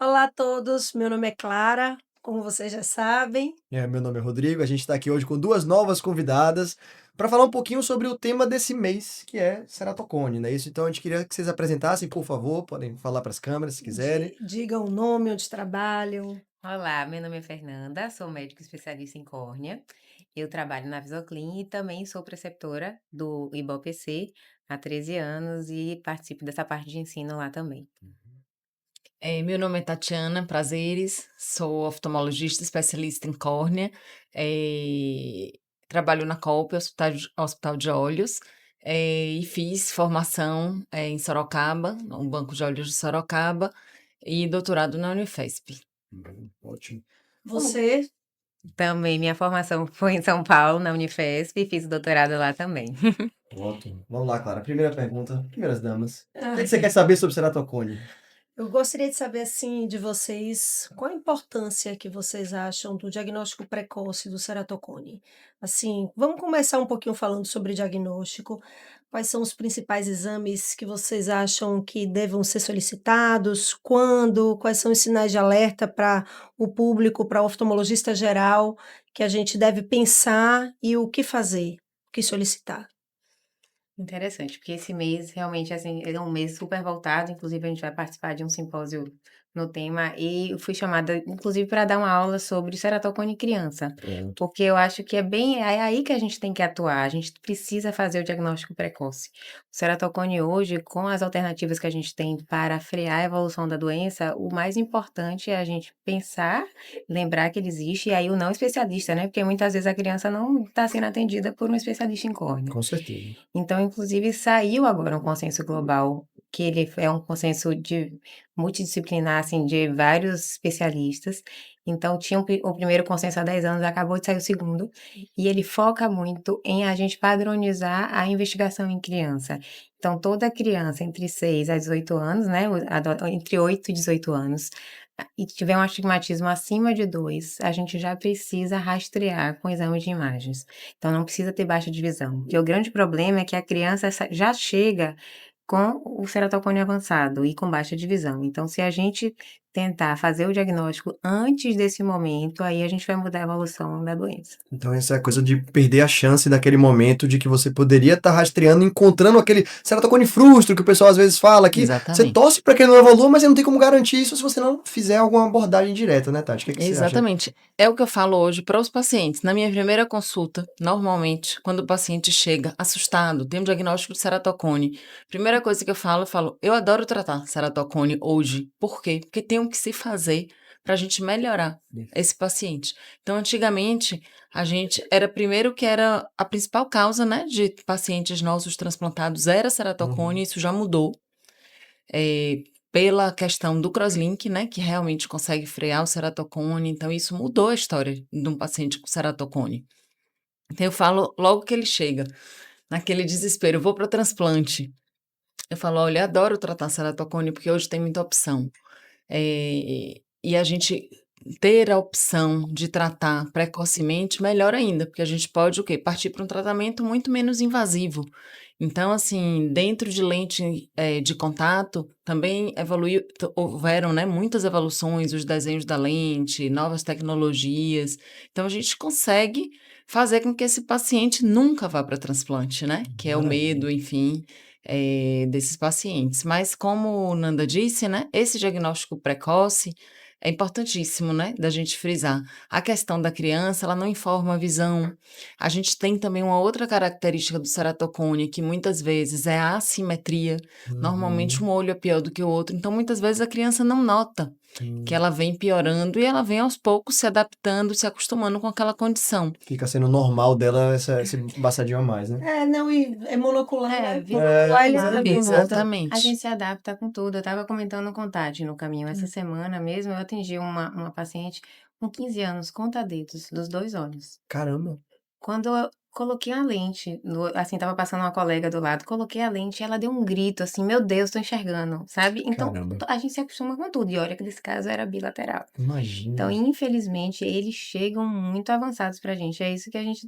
Olá a todos, meu nome é Clara, como vocês já sabem. Meu nome é Rodrigo, a gente está aqui hoje com duas novas convidadas para falar um pouquinho sobre o tema desse mês, que é ceratocone, não é isso? Então a gente queria que vocês apresentassem, por favor, podem falar para as câmeras se quiserem. Digam o nome, onde trabalham. Olá, meu nome é Fernanda, sou médico especialista em córnea. Eu trabalho na Visoclin e também sou preceptora do IBOPC há 13 anos e participo dessa parte de ensino lá também. Meu nome é Tatiana, prazeres, sou oftalmologista especialista em córnea, eh, trabalho na COP, Hospital de Olhos, e fiz formação em Sorocaba, no Banco de Olhos de Sorocaba, e doutorado na Unifesp. Ótimo. Você, Também minha formação foi em São Paulo, na Unifesp, e fiz doutorado lá também. Ótimo. Vamos lá, Clara. Primeira pergunta, primeiras damas. O que ah, que você quer saber sobre ceratocone? eu gostaria de saber assim de vocês, qual a importância que vocês acham do diagnóstico precoce do ceratocone? Assim, vamos começar um pouquinho falando sobre diagnóstico. Quais são os principais exames que vocês acham que devam ser solicitados? Quando? Quais são os sinais de alerta para o público, para o oftalmologista geral, que a gente deve pensar e o que fazer, o que solicitar? Interessante, porque esse mês realmente, assim, é um mês super voltado, inclusive a gente vai participar de um simpósio no tema, e eu fui chamada, inclusive, para dar uma aula sobre ceratocone em criança, Pronto. porque eu acho que é aí que a gente tem que atuar, a gente precisa fazer o diagnóstico precoce. O ceratocone hoje, com as alternativas que a gente tem para frear a evolução da doença, o mais importante é a gente pensar, lembrar que ele existe, e aí o não especialista, né, porque muitas vezes a criança não está sendo atendida por um especialista em córnea. Com certeza. Então, inclusive, saiu agora um consenso global, que ele é um consenso multidisciplinar, assim, de vários especialistas. Então, tinha o primeiro consenso há 10 anos, acabou de sair o segundo, e ele foca muito em a gente padronizar a investigação em criança. Então, toda criança entre 6 a 18 anos, né, entre 8 e 18 anos, e tiver um astigmatismo acima de 2, a gente já precisa rastrear com exame de imagens. Então não precisa ter baixa de visão, porque o grande problema é que a criança já chega com o ceratocone avançado e com baixa de visão. Então, se a gente tentar fazer o diagnóstico antes desse momento, aí a gente vai mudar a evolução da doença. Então essa é a coisa de perder a chance daquele momento de que você poderia estar rastreando, encontrando aquele ceratocone frustro que o pessoal às vezes fala, que você Exatamente. torce para que ele não evolua, mas você não tem como garantir isso se você não fizer alguma abordagem direta, né, Tati? O que você acha? Exatamente. É o que eu falo hoje para os pacientes. Na minha primeira consulta, normalmente, quando o paciente chega assustado, tem um diagnóstico de ceratocone, primeira coisa que eu falo, eu adoro tratar ceratocone hoje. Por quê? Porque tem o que se fazer para a gente melhorar esse paciente. Então, antigamente, a gente era primeiro que era a principal causa, né, de pacientes nossos transplantados era ceratocone, Uhum. isso já mudou. eh, Pela questão do crosslink, né, que realmente consegue frear o ceratocone, então isso mudou a história de um paciente com ceratocone. Então eu falo logo que ele chega, naquele desespero, vou para o transplante. Eu falo, olha, adoro tratar ceratocone porque hoje tem muita opção. E a gente ter a opção de tratar precocemente, melhor ainda, porque a gente pode o quê? Partir para um tratamento muito menos invasivo. Então, assim, dentro de lente, de contato, também houveram, né, muitas evoluções, os desenhos da lente, novas tecnologias. Então, a gente consegue fazer com que esse paciente nunca vá para transplante, né, que é o Maravilha. medo, enfim, desses pacientes. Mas como Nanda disse, né, esse diagnóstico precoce é importantíssimo, né, da gente frisar. A questão da criança, ela não informa a visão. A gente tem também uma outra característica do ceratocone, que muitas vezes é a assimetria. Normalmente Uhum. um olho é pior do que o outro, então muitas vezes a criança não nota que Hum. ela vem piorando e ela vem aos poucos se adaptando, se acostumando com aquela condição. Fica sendo normal dela esse embaçadinho a mais, né? É, não, e é monocular, É, né? É, Monocular ele se vincular, adapta. a Exatamente. gente se adapta com tudo. Eu estava comentando com Tati no caminho. Essa semana mesmo eu atendi uma paciente com 15 anos, conta-dedos, dos dois olhos. caramba. Quando eu coloquei a lente, assim, estava passando uma colega do lado, coloquei a lente e ela deu um grito assim: Meu Deus, tô enxergando, sabe? Então Caramba. a gente se acostuma com tudo. E olha que nesse caso era bilateral. Então, Imagina. infelizmente, eles chegam muito avançados pra gente. É isso que a gente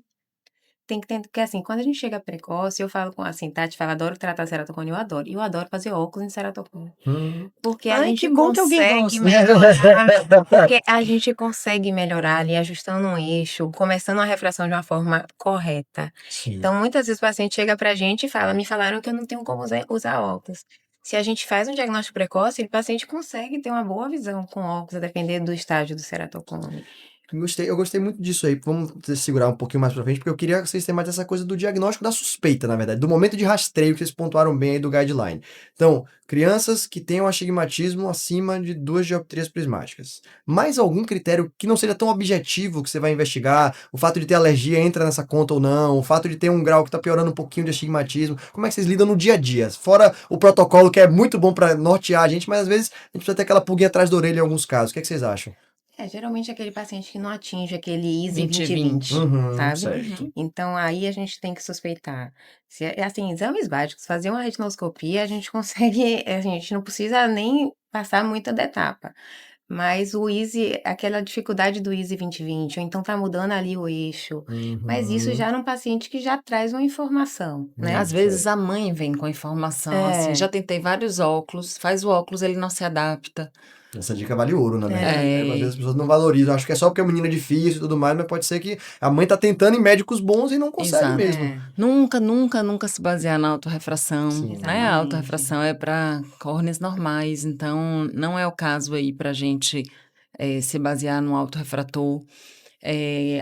tem que ter, porque assim, quando a gente chega precoce, eu falo com, assim, Tati fala, adoro tratar ceratocone, eu adoro. E eu adoro fazer óculos em ceratocone. Hum. Porque a Ai, que gente bom que alguém consegue gosta. porque a gente consegue melhorar ali, ajustando um eixo, começando a refração de uma forma correta. Sim. Então, muitas vezes o paciente chega pra gente e fala, me falaram que eu não tenho como usar óculos. Se a gente faz um diagnóstico precoce, o paciente consegue ter uma boa visão com óculos, a depender do estágio do ceratocone. Eu gostei muito disso aí. Vamos segurar um pouquinho mais pra frente, porque eu queria que vocês tenham mais essa coisa do diagnóstico da suspeita, na verdade, do momento de rastreio que vocês pontuaram bem aí do guideline. Então, crianças que tenham astigmatismo acima de 2 dioptrias prismáticas. Mais algum critério que não seja tão objetivo que você vai investigar? O fato de ter alergia entra nessa conta ou não? O fato de ter um grau que tá piorando um pouquinho de astigmatismo? Como é que vocês lidam no dia a dia? Fora o protocolo que é muito bom pra nortear a gente, mas às vezes a gente precisa ter aquela pulguinha atrás da orelha em alguns casos. O que é que vocês acham? Geralmente aquele paciente que não atinge aquele ISE 20/20. 20/20, Uhum, sabe? certo. Então aí a gente tem que suspeitar. Se é assim, exames básicos, fazer uma retinoscopia, a gente consegue, a gente não precisa nem passar muita da etapa. Mas o ISE, aquela dificuldade do ISE 20/20, ou então tá mudando ali o eixo. Mas isso Uhum. já num paciente que já traz uma informação, né? Às vezes Certo. a mãe vem com a informação, assim, já É, tentei vários óculos, faz o óculos, ele não se adapta. Essa dica vale ouro, na verdade, é. né? Às vezes É, as pessoas não valorizam. Acho que é só porque a menina é difícil e tudo mais, mas pode ser que a mãe tá tentando em médicos bons e não consegue exato. mesmo. É, Nunca, nunca, nunca se basear na autorrefração, Sim. né? A exatamente. autorrefração é para córneas normais, então não é o caso aí para a gente se basear no autorrefrator.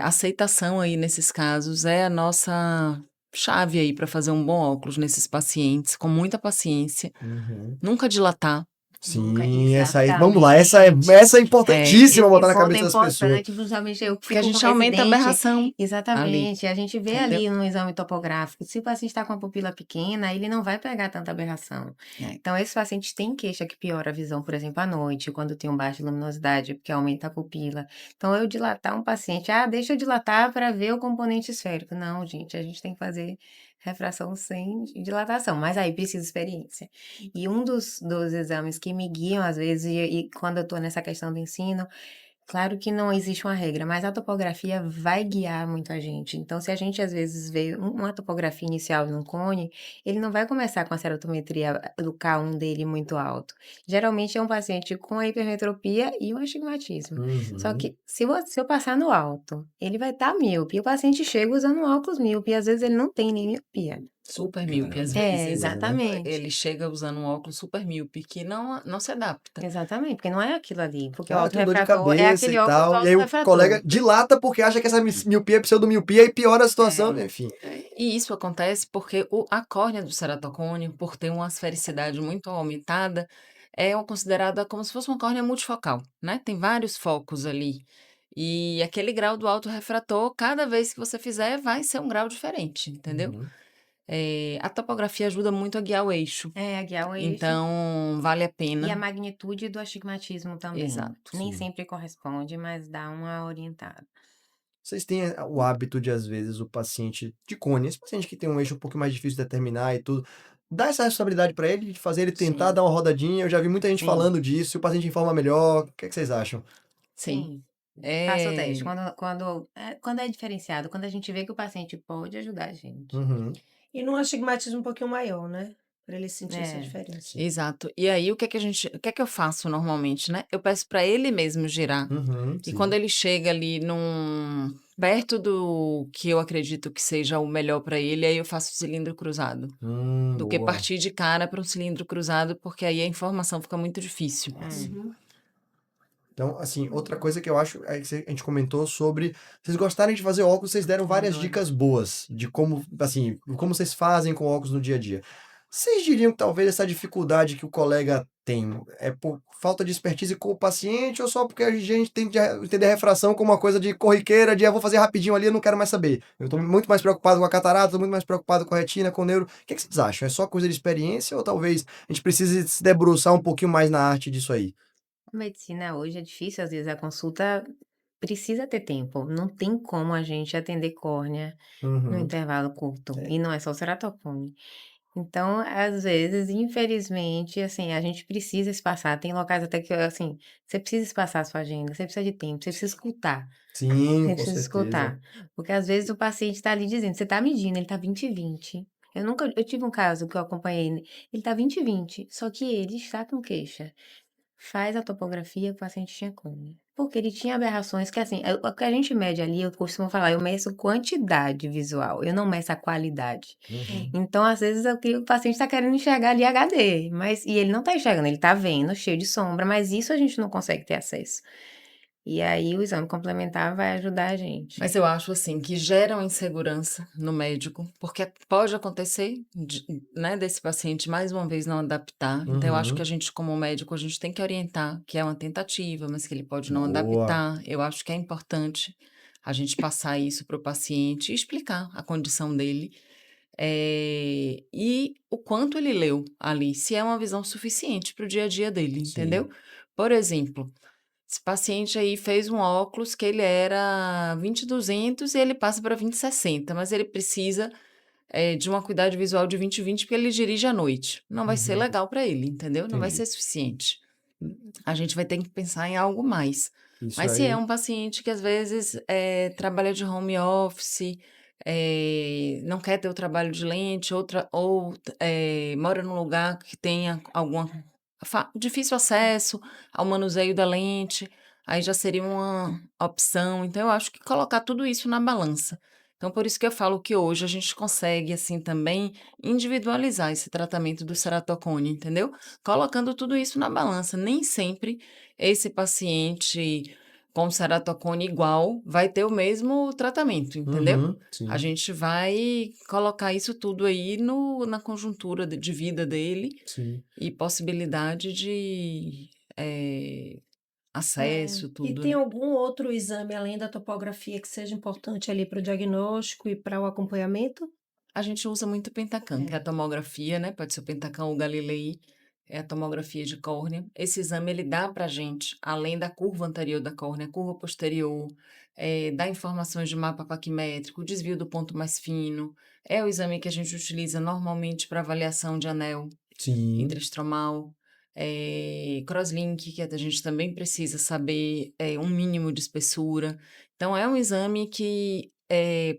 Aceitação aí nesses casos é a nossa chave aí para fazer um bom óculos nesses pacientes, com muita paciência. Uhum. Nunca dilatar. Nunca, Sim, essa aí. Vamos lá, exatamente. essa é É, importantíssima botar Esse na ponto é cabeça das pessoas. importante, principalmente eu que porque a fico com gente aumenta a residente. aberração ali, Exatamente. A gente vê entendeu? ali no exame topográfico, se o paciente está com a pupila pequena, ele não vai pegar tanta aberração. É. Então, esses pacientes têm queixa que piora a visão, por exemplo, à noite, quando tem um baixa luminosidade, porque aumenta a pupila. Então, eu dilatar um paciente, deixa eu dilatar para ver o componente esférico. Não, gente, a gente tem que fazer refração sem dilatação, mas aí precisa experiência. E um dos exames que me guiam, às vezes, e quando eu estou nessa questão do ensino, claro que não existe uma regra, mas a topografia vai guiar muito a gente. Então, se a gente às vezes vê uma topografia inicial num cone, ele não vai começar com a cerotometria do K1 dele muito alto. Geralmente é um paciente com a hipermetropia e um astigmatismo. Só Uhum. que se eu passar no alto, ele vai estar míope. E o paciente chega usando um óculos míope e às vezes ele não tem nem miopia. Super míope, às Caramba, que É, vezes. coisa, né? exatamente. Ele chega usando um óculos super míope que não se adapta. Exatamente, porque não é aquilo ali, porque o Ah, tem dor de autorrefrator é cabeça e aquele óculos tal. E aí o colega autorrefrator. dilata porque acha que essa miopia é pseudomiopia e piora a situação, É, enfim. E isso acontece porque a córnea do ceratocone, por ter uma esfericidade muito aumentada, considerada como se fosse uma córnea multifocal, né? Tem vários focos ali. E aquele grau do autorrefrator, cada vez que você fizer, vai ser um grau diferente, entendeu? Uhum. A topografia ajuda muito a guiar o eixo. a guiar o eixo. Então, vale a E a pena. magnitude do astigmatismo também. Exato. Nem Sim. sempre corresponde, mas dá uma orientada. Vocês têm o hábito de, às vezes, o paciente de cone, esse paciente que tem um eixo um pouco mais difícil de determinar e tudo, dar essa responsabilidade para ele, de fazer ele tentar Sim, dar uma rodadinha. Eu já vi muita gente sim, falando disso, e o paciente informa melhor. O que é que vocês acham? sim. Sim, faça o teste. É, Quando é diferenciado, quando a gente vê que o paciente pode ajudar a gente. Uhum. E num astigmatismo um pouquinho maior, né, para ele sentir essa É, diferença. Sim. exato. E aí, o que é que eu faço normalmente, né? Eu peço para ele mesmo girar. Uhum, E quando sim. ele chega ali perto do que eu acredito que seja o melhor para ele, aí eu faço o cilindro cruzado. Do que Boa. partir de cara para um cilindro cruzado, porque aí a informação fica muito difícil. é. Uhum. Então, assim, outra coisa que eu acho é que a gente comentou sobre vocês gostarem de fazer óculos, vocês deram várias Adoro. dicas boas de como, assim, como vocês fazem com óculos no dia a dia. Vocês diriam que talvez essa dificuldade que o colega tem é por falta de expertise com o paciente ou só porque a gente tem que entender a refração como uma coisa de corriqueira, de vou fazer rapidinho ali, eu não quero mais saber. Eu tô muito mais preocupado com a catarata, tô muito mais preocupado com a retina, com o neuro. O que é que vocês acham? É só coisa de experiência ou talvez a gente precise se debruçar um pouquinho mais na arte disso aí? A medicina hoje é difícil, às vezes a consulta precisa ter tempo. Não tem como a gente atender córnea no Uhum. intervalo curto. É. E não é só o ceratocone. Então, às vezes, infelizmente, assim, a gente precisa espaçar. Tem locais até que, assim, você precisa espaçar a sua agenda, você precisa de tempo, você precisa escutar. Sim, Você com precisa certeza. escutar. Porque às vezes o paciente está ali dizendo, você está medindo, ele está 20/20. Eu tive um caso que eu acompanhei, ele está 20/20, só que ele está com queixa. Faz a topografia, o paciente tinha cone. Porque ele tinha aberrações que, assim, o que a gente mede ali, eu costumo falar, eu meço quantidade visual, eu não meço a qualidade. Uhum. Então, às vezes, o paciente está querendo enxergar ali HD, mas, e ele não está enxergando, ele está vendo, cheio de sombra, mas isso a gente não consegue ter acesso. E aí, o exame complementar vai ajudar a gente. Mas eu acho assim que gera uma insegurança no médico, porque pode acontecer, né, desse paciente mais uma vez não adaptar. Então eu acho que a Uhum. gente, como médico, a gente tem que orientar que é uma tentativa, mas que ele pode não Boa. adaptar. Eu acho que é importante a gente passar isso para o paciente e explicar a condição dele, e o quanto ele leu ali, se é uma visão suficiente para o dia a dia dele, entendeu? Sim. Por exemplo, esse paciente aí fez um óculos que ele era 20/200 e ele passa para 20/60, mas ele precisa, de uma acuidade visual de 20/20 porque ele dirige à noite. Não vai ser Uhum. legal para ele, entendeu? Não vai Entendi. ser suficiente. A gente vai ter que pensar em algo mais. Isso Mas se é aí. um paciente que às vezes, trabalha de home office, não quer ter o trabalho de lente, mora num lugar que tenha alguma difícil acesso ao manuseio da lente, aí já seria uma opção. Então eu acho que colocar tudo isso na balança. Então por isso que eu falo que hoje a gente consegue, assim, também individualizar esse tratamento do ceratocone, entendeu? Colocando tudo isso na balança. Nem sempre esse paciente com ceratocone igual vai ter o mesmo tratamento, entendeu? Uhum. A Sim, gente vai colocar isso tudo aí na conjuntura de vida dele sim. e possibilidade de É. acesso, E tudo, tem né? algum outro exame além da topografia que seja importante ali para o diagnóstico e para o acompanhamento? A gente usa muito o Pentacam, que é a É. tomografia, né? Pode ser o Pentacam ou o Galilei, é a tomografia de córnea. Esse exame ele dá para gente, além da curva anterior da córnea, curva posterior, dá informações de mapa paquimétrico, desvio do ponto mais fino. É o exame que a gente utiliza normalmente para avaliação de anel Sim. intraestromal, crosslink, que a gente também precisa saber um mínimo de espessura. Então, é um exame que,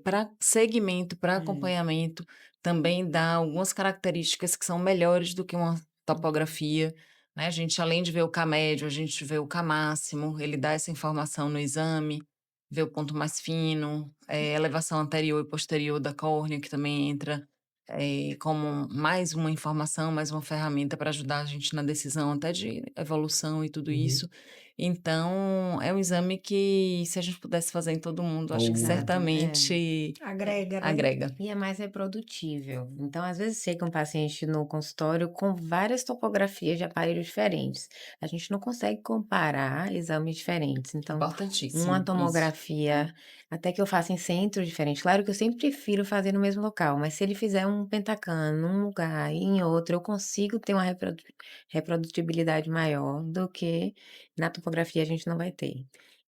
para segmento, para É. acompanhamento, também dá algumas características que são melhores do que uma topografia. Né? A gente, além de ver o K médio, a gente vê o K máximo, ele dá essa informação no exame, vê o ponto mais fino, elevação anterior e posterior da córnea, que também entra como mais uma informação, mais uma ferramenta para ajudar a gente na decisão até de evolução e tudo Uhum. isso. Então, é um exame que, se a gente pudesse fazer em todo mundo, acho que Boa. Exato, é. certamente Agrega, né? agrega. E é mais reprodutível. Então, às vezes, chega um paciente no consultório com várias topografias de aparelhos diferentes. A gente não consegue comparar exames diferentes. Então, uma Importantíssimo isso. tomografia, até que eu faça em centro diferente. Claro que eu sempre prefiro fazer no mesmo local, mas se ele fizer um Pentacam num lugar e em outro, eu consigo ter uma reprodutibilidade maior do que na topografia a gente não vai ter.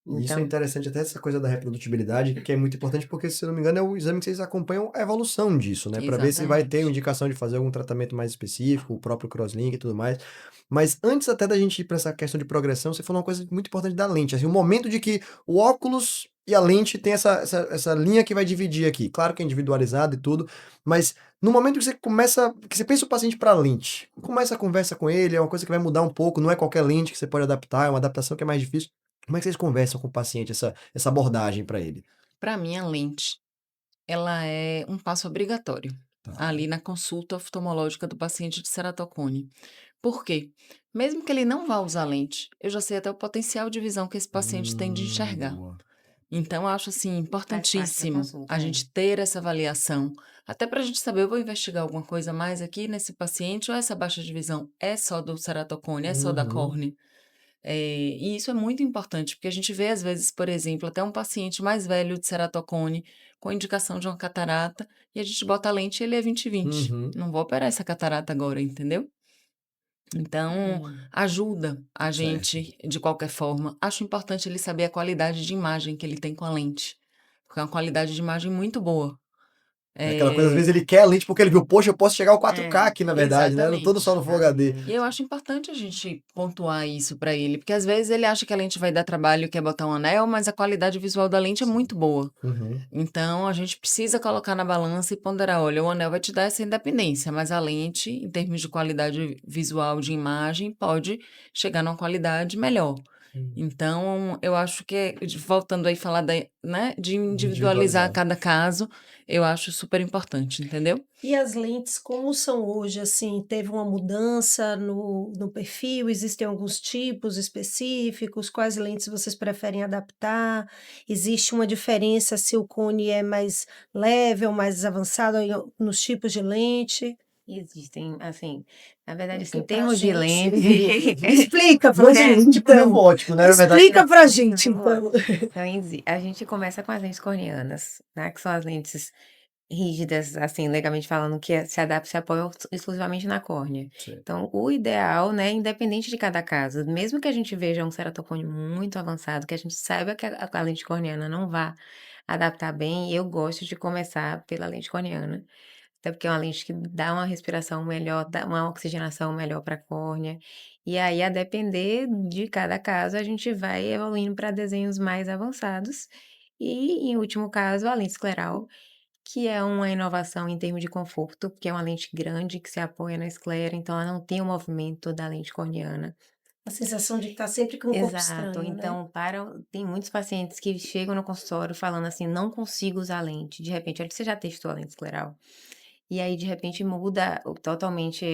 E isso é Então, interessante, até essa coisa da reprodutibilidade, que é muito importante, porque, se eu não me engano, é o exame que vocês acompanham a evolução disso, né? Para ver se vai ter Exatamente. indicação de fazer algum tratamento mais específico, o próprio crosslink e tudo mais. Mas antes até da gente ir para essa questão de progressão, você falou uma coisa muito importante da lente, assim, o momento de que o óculos e a lente tem essa linha que vai dividir aqui. Claro que é individualizado e tudo, mas no momento que você começa, que você pensa o paciente para a lente, começa a conversa com ele, é uma coisa que vai mudar um pouco, não é qualquer lente que você pode adaptar, é uma adaptação que é mais difícil. Como é que vocês conversam com o paciente, essa abordagem para ele? Para mim, a lente, ela é um passo obrigatório Tá. ali na consulta oftalmológica do paciente de ceratocone. Por quê? Mesmo que ele não vá usar lente, eu já sei até o potencial de visão que esse paciente tem de enxergar. Boa. Então, eu acho assim faz parte da importantíssimo consulta, a é. gente ter essa avaliação, até para a gente saber, eu vou investigar alguma coisa mais aqui nesse paciente, ou essa baixa de visão é só do ceratocone, é só da Uhum. córnea. E isso é muito importante, porque a gente vê, às vezes, por exemplo, até um paciente mais velho de ceratocone com indicação de uma catarata, e a gente bota a lente e ele é 20/20. Uhum. Não vou operar essa catarata agora, entendeu? Então, É. ajuda a Certo. gente de qualquer forma. Acho importante ele saber a qualidade de imagem que ele tem com a lente, porque é uma qualidade de imagem muito boa. É aquela coisa, às vezes ele quer a lente porque ele viu, poxa, eu posso chegar ao 4K É, aqui, na verdade, né? Eu não tô exatamente. só no Full HD. E eu acho importante a gente pontuar isso para ele, porque às vezes ele acha que a lente vai dar trabalho e quer botar um anel, mas a qualidade visual da lente é muito boa. Uhum. Então a gente precisa colocar na balança e ponderar, olha, o anel vai te dar essa independência, mas a lente, em termos de qualidade visual de imagem, pode chegar numa qualidade melhor. Então, eu acho que, voltando aí falar né, de individualizar Individualizar. cada caso, eu acho super importante, entendeu? E as lentes como são hoje, assim, teve uma mudança no perfil? Existem alguns tipos específicos? Quais lentes vocês preferem adaptar? Existe uma diferença se o cone é mais leve ou mais avançado nos tipos de lente? Existem, assim, na verdade, assim, Porque em pra termos de gente lente, explica pra Dois gente tipos então, pneumótico, né? Na verdade, explica pra gente então. então, a gente começa com as lentes corneanas, né, que são as lentes rígidas, assim, legalmente falando, que se adaptam, se apoiam exclusivamente na córnea. sim. Então, o ideal, né, independente de cada caso, mesmo que a gente veja um ceratocone muito avançado, que a gente saiba que a lente corneana não vá adaptar bem, eu gosto de começar pela lente corneana. Até porque é uma lente que dá uma respiração melhor, dá uma oxigenação melhor para a córnea. E aí, a depender de cada caso, a gente vai evoluindo para desenhos mais avançados. E, em último caso, a lente escleral, que é uma inovação em termos de conforto, porque é uma lente grande que se apoia na esclera, então ela não tem o movimento da lente corneana. A sensação de que tá sempre com um corpo Exato. estranho, né? Então, tem muitos pacientes que chegam no consultório falando assim: não consigo usar lente. De repente, olha, você já testou a lente escleral? E aí, de repente, muda totalmente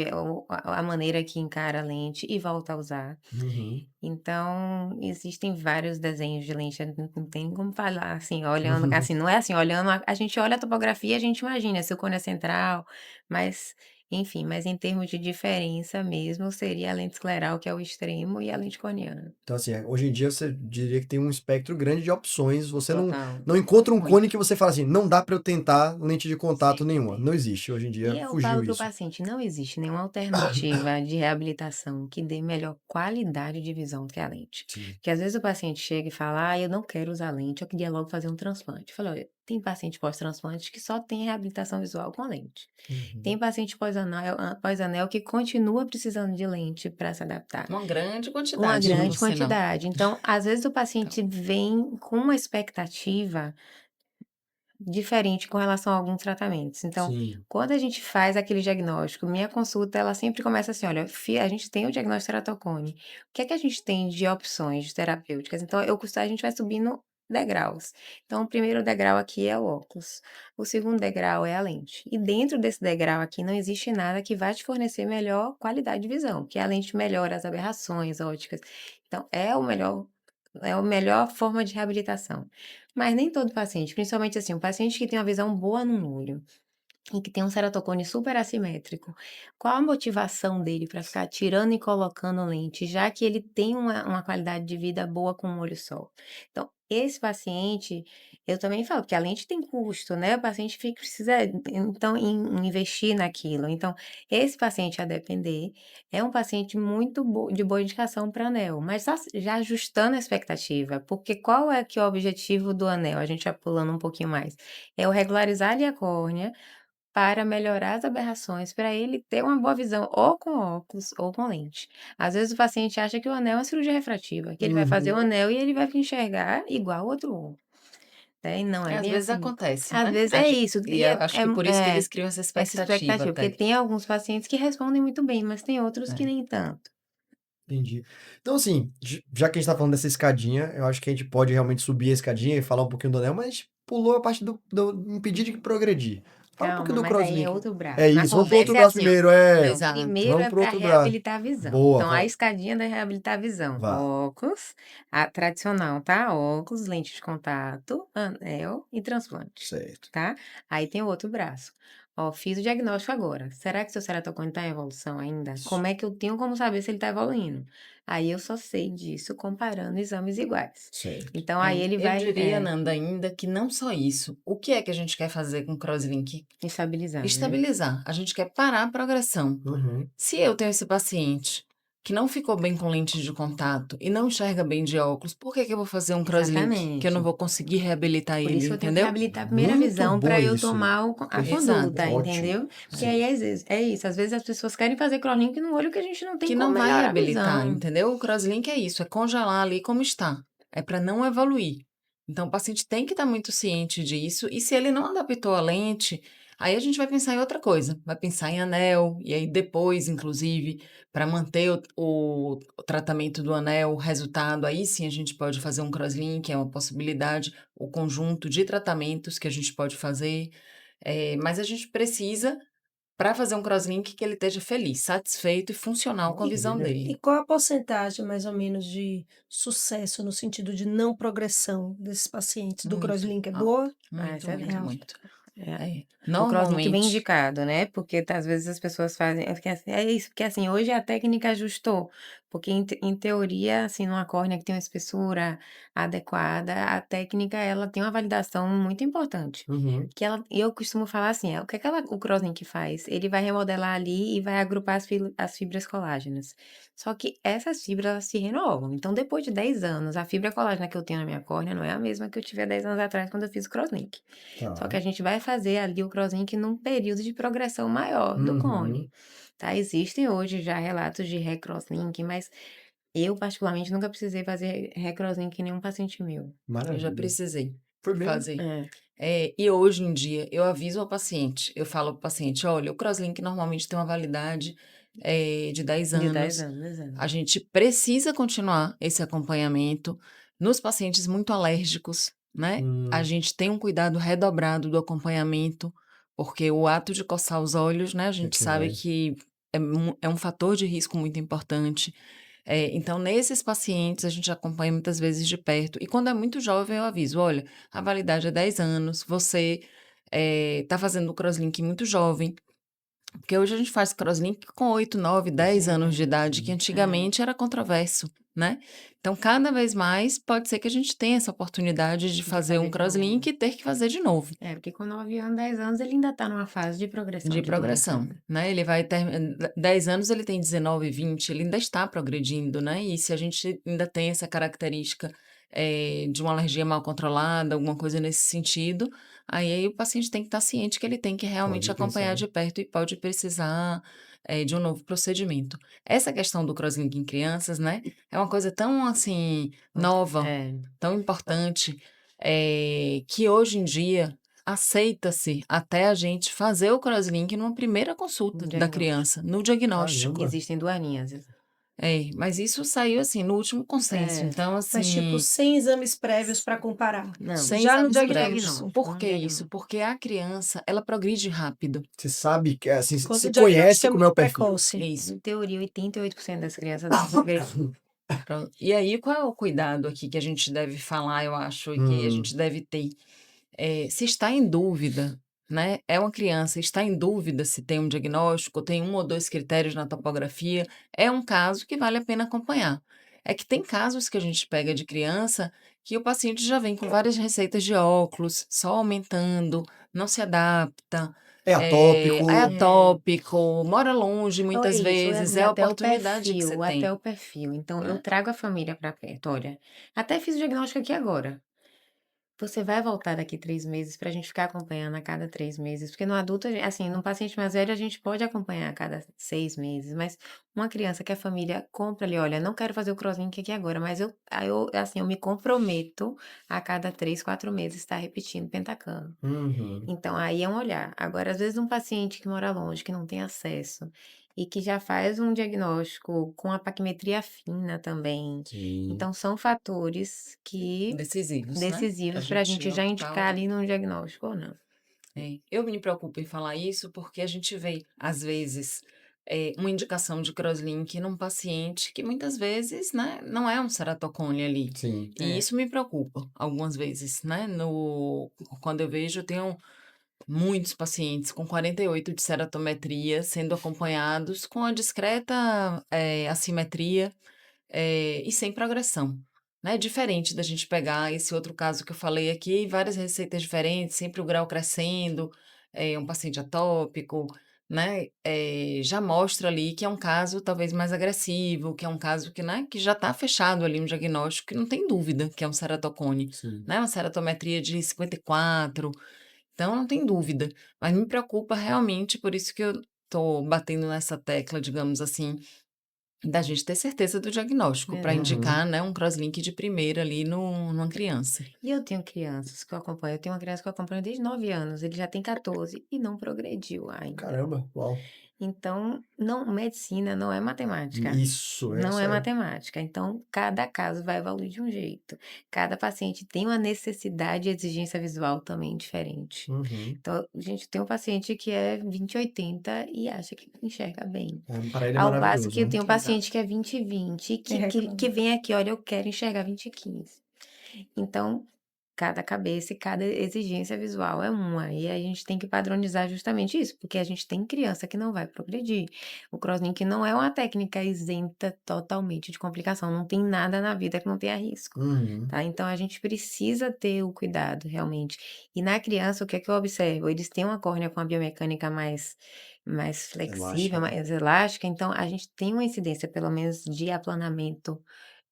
a maneira que encara a lente e volta a usar. Uhum. Então, existem vários desenhos de lente, não tem como falar assim, olhando, assim, não é assim, olhando, a gente olha a topografia, a gente imagina se o cone é central, mas, enfim, mas em termos de diferença mesmo, seria a lente escleral, que é o extremo, e a lente corneana. Então, assim, hoje em dia você diria que tem um espectro grande de opções. Você Total. não encontra um cone Muito. que você fala assim, não dá para eu tentar lente de contato Sempre nenhuma. tem. Não existe. Hoje em E dia eu fugiu falo para o isso. paciente, não existe nenhuma alternativa de reabilitação que dê melhor qualidade de visão do que a lente. Sim. Porque às vezes o paciente chega e fala, eu não quero usar lente, eu queria logo fazer um transplante. Eu falo, olha, tem paciente pós-transplante que só tem reabilitação visual com lente. Uhum. Tem paciente pós-anel que continua precisando de lente para se adaptar. Uma grande Uma quantidade, por grande sinal. quantidade. Então, às vezes o Então, paciente vem com uma expectativa diferente com relação a alguns tratamentos. Então, Sim. quando a gente faz aquele diagnóstico, minha consulta ela sempre começa assim: olha, a gente tem o diagnóstico ceratocone. O que é que a gente tem de opções terapêuticas? Então, a gente vai subindo degraus. Então, o primeiro degrau aqui é o óculos. O segundo degrau é a lente. E dentro desse degrau aqui não existe nada que vai te fornecer melhor qualidade de visão, porque a lente melhora as aberrações ópticas. Então, é a melhor forma de reabilitação. Mas nem todo paciente, principalmente assim, um paciente que tem uma visão boa no olho e que tem um ceratocone super assimétrico, qual a motivação dele para ficar tirando e colocando lente, já que ele tem uma qualidade de vida boa com um olho só? Então, esse paciente, eu também falo, porque a lente tem custo, né? O paciente precisa, então, investir naquilo. Então, esse paciente, a depender, é um paciente muito de boa indicação para anel, mas já ajustando a expectativa, porque qual é que é o objetivo do anel? A gente já pulando um pouquinho mais. É o regularizar ali a córnea, para melhorar as aberrações, para ele ter uma boa visão, ou com óculos ou com lente. Às vezes o paciente acha que o anel é uma cirurgia refrativa, que ele vai fazer o Uhum. anel e ele vai enxergar igual o outro olho, né, e não é às bem vezes assim. acontece, Às né? vezes é isso, E eu acho que por isso que eles é criam essa essa expectativa expectativa, porque até. tem alguns pacientes que respondem muito bem, mas tem outros que É, nem tanto. entendi. Então, assim, já que a gente tá falando dessa escadinha, eu acho que a gente pode realmente subir a escadinha e falar um pouquinho do anel, mas a gente pulou a parte do impedir de progredir. Fala um pouquinho Calma, do mas aí é crosslink. outro É braço. Na isso, vamos pro outro conversa é braço assim, ó. primeiro, é. Não, Exato. primeiro Vamos é pro para outro braço. reabilitar a visão. Boa, Então, a escadinha da reabilitar a visão. vá. Óculos, a tradicional, tá? Óculos, lente de contato, anel e transplante, Certo. tá? Aí tem o outro braço. Ó, fiz o diagnóstico agora. Será que seu ceratocone tá em evolução ainda? Como é que eu tenho como saber se ele tá evoluindo? Aí eu só sei disso comparando exames iguais. Certo. Então, aí ele Eu vai, diria, Nanda, ainda que não só isso. O que é que a gente quer fazer com o crosslink? estabilizar, né? Estabilizar. A gente quer parar a progressão. Uhum. Se eu tenho esse paciente que não ficou bem com lente de contato e não enxerga bem de óculos, por que que eu vou fazer um crosslink que eu não Exatamente. vou conseguir reabilitar Por ele, isso que eu tenho que entendeu? reabilitar a primeira Muito visão bom para eu isso. tomar a Exato. conduta, Ótimo. entendeu? Porque Sim. aí, às vezes, é isso. Às vezes as pessoas querem fazer crosslink num olho que a gente não tem Que como não vai melhorar a reabilitar, visão. entendeu? O crosslink é isso, é congelar ali como está. É para não evoluir. Então, o paciente tem que estar muito ciente disso, e se ele não adaptou a lente, aí a gente vai pensar em outra coisa, vai pensar em anel, e aí depois, inclusive, para manter o tratamento do anel, o resultado, aí sim a gente pode fazer um crosslink, é uma possibilidade, o conjunto de tratamentos que a gente pode fazer, mas a gente precisa, para fazer um crosslink, que ele esteja feliz, satisfeito e funcional com a visão Maravilha. E dele. qual a porcentagem, mais ou menos, de sucesso no sentido de não progressão desses pacientes do Muito crosslink? É alto, boa? Ah, muito, isso é É muito, verdade. alta. muito. É. É, O crosslink bem normalmente, indicado, né? Porque às vezes as pessoas fazem. É isso, porque assim, hoje a técnica ajustou. Porque em teoria, assim, numa córnea que tem uma espessura adequada, a técnica ela tem uma validação muito importante. Uhum. E eu costumo falar assim, o que é que o crosslink faz? Ele vai remodelar ali e vai agrupar as fibras colágenas. Só que essas fibras elas se renovam. Então, depois de 10 anos, a fibra colágena que eu tenho na minha córnea não é a mesma que eu tive há 10 anos atrás quando eu fiz o crosslink. Só que Tá. a gente vai fazer ali o crosslink num período de progressão maior do cone, Uhum. tá? Existem hoje já relatos de recrosslink, mas eu particularmente nunca precisei fazer recrosslink em nenhum paciente meu. eu já Maravilha. precisei Foi bem. fazer. É, E hoje em dia, eu aviso ao paciente, eu falo para o paciente, olha, o crosslink normalmente tem uma validade de 10 de 10 anos, anos, a exato. gente precisa continuar esse acompanhamento. Nos pacientes muito alérgicos, né? A Hum, gente tem um cuidado redobrado do acompanhamento, porque o ato de coçar os olhos, né? A é gente que sabe vai. que é um fator de risco muito importante. Então, nesses pacientes, a gente acompanha muitas vezes de perto. E quando é muito jovem, eu aviso: olha, a validade é 10 anos, você está fazendo o crosslink muito jovem. Porque hoje a gente faz crosslink com 8, 9, 10 anos de É, idade, que é. antigamente era controverso, né? Então, cada vez mais pode ser que a gente tenha essa oportunidade de De fazer um fazer de novo. crosslink e ter que fazer de novo. É, porque com 9 anos, 10 anos, ele ainda tá numa fase de progressão De de doença, progressão, né? né? Ele vai ter 10 anos, ele tem 19, 20, ele ainda está progredindo, né? E se a gente ainda tem essa característica de uma alergia mal controlada, alguma coisa nesse sentido, aí o paciente tem que estar ciente que ele tem que realmente Pode acompanhar pensar. de perto e pode precisar de um novo procedimento. Essa questão do crosslink em crianças, né? É uma coisa tão assim nova, É, tão importante, que hoje em dia aceita-se até a gente fazer o crosslink numa primeira um consulta da diagnóstico. criança, no diagnóstico. Caramba. Existem duas linhas. Mas isso saiu assim no último consenso. É, Então, Mas, tipo, assim, sem exames prévios para comparar. não, sem Já no exames no prévios. diagnóstico. diagnóstico, Por no que isso? diagnóstico. Porque a criança, ela progride rápido. Você sabe que, assim, Quando você o diagnóstico conhece é como é muito o perfil. É precoce. isso. Em teoria, 88% das crianças vão progredir. Pronto. E aí, qual é o cuidado aqui que a gente deve falar, eu acho, e que a Hum, gente deve ter? Se está em dúvida, né? É uma criança, está em dúvida se tem um diagnóstico, tem um ou dois critérios na topografia, é um caso que vale a pena acompanhar. É que tem casos que a gente pega de criança que o paciente já vem com várias receitas de óculos, só aumentando, não se adapta, é é atópico. É, atópico, mora longe ou é muitas isso, ou é vezes, assim, é a oportunidade que você até tem, o perfil. Então, eu né? trago a família para perto. Olha, até fiz o diagnóstico aqui agora. Você vai voltar daqui 3 meses para a gente ficar acompanhando a cada 3 meses, porque no adulto, assim, num paciente mais velho, a gente pode acompanhar a cada 6 meses, mas uma criança que a família compra ali, olha, não quero fazer o crosslink aqui agora, mas assim, eu me comprometo a cada 3, 4 meses estar repetindo pentacam. Uhum. Então, aí é um olhar. Agora, às vezes, um paciente que mora longe, que não tem acesso, e que já faz um diagnóstico com a paquimetria fina também. Sim. Então, são fatores que Decisivos, né? Que a decisivos para a gente gente já indicar optar. ali num diagnóstico ou não. Eu me preocupo em falar isso porque a gente vê, às vezes, uma indicação de crosslink num paciente que muitas vezes, né, não é um ceratocone ali. Sim. E É. isso me preocupa algumas vezes, né? Quando eu vejo, eu tenho muitos pacientes com 48 de ceratometria sendo acompanhados com a discreta assimetria e sem progressão. Né? Diferente da gente pegar esse outro caso que eu falei aqui, várias receitas diferentes, sempre o grau crescendo, um paciente atópico, né, já mostra ali que é um caso talvez mais agressivo, que é um caso que, né, que já está fechado ali um diagnóstico que não tem dúvida que é um ceratocone, Sim. né, uma ceratometria de 54, então não tem dúvida. Mas me preocupa realmente, por isso que eu tô batendo nessa tecla, digamos assim, da gente ter certeza do diagnóstico para Verdade. Uhum. indicar, né, um crosslink de primeira ali numa criança. E eu tenho crianças que eu acompanho. Eu tenho uma criança que eu acompanho desde 9 anos, ele já tem 14 e não progrediu ainda. Caramba, uau. Então, não, medicina não é matemática. Isso, Não essa é é. matemática. Então, cada caso vai evoluir de um jeito. Cada paciente tem uma necessidade e exigência visual também diferente. Uhum. Então, a gente tem um paciente que é 20/80 e acha que enxerga bem. Para ele é Ao passo que maravilhoso, eu né? tenho um Exato. paciente que é 20/20 E que reclama. vem aqui, olha, eu quero enxergar 20/15. Então, cada cabeça e cada exigência visual é uma, e a gente tem que padronizar justamente isso, porque a gente tem criança que não vai progredir. O crosslink não é uma técnica isenta totalmente de complicação, não tem nada na vida que não tenha risco, Uhum. tá? Então a gente precisa ter o cuidado realmente. E na criança, o que é que eu observo? Eles têm uma córnea com a biomecânica mais flexível, Elástica, né? mais elástica, então a gente tem uma incidência, pelo menos, de aplanamento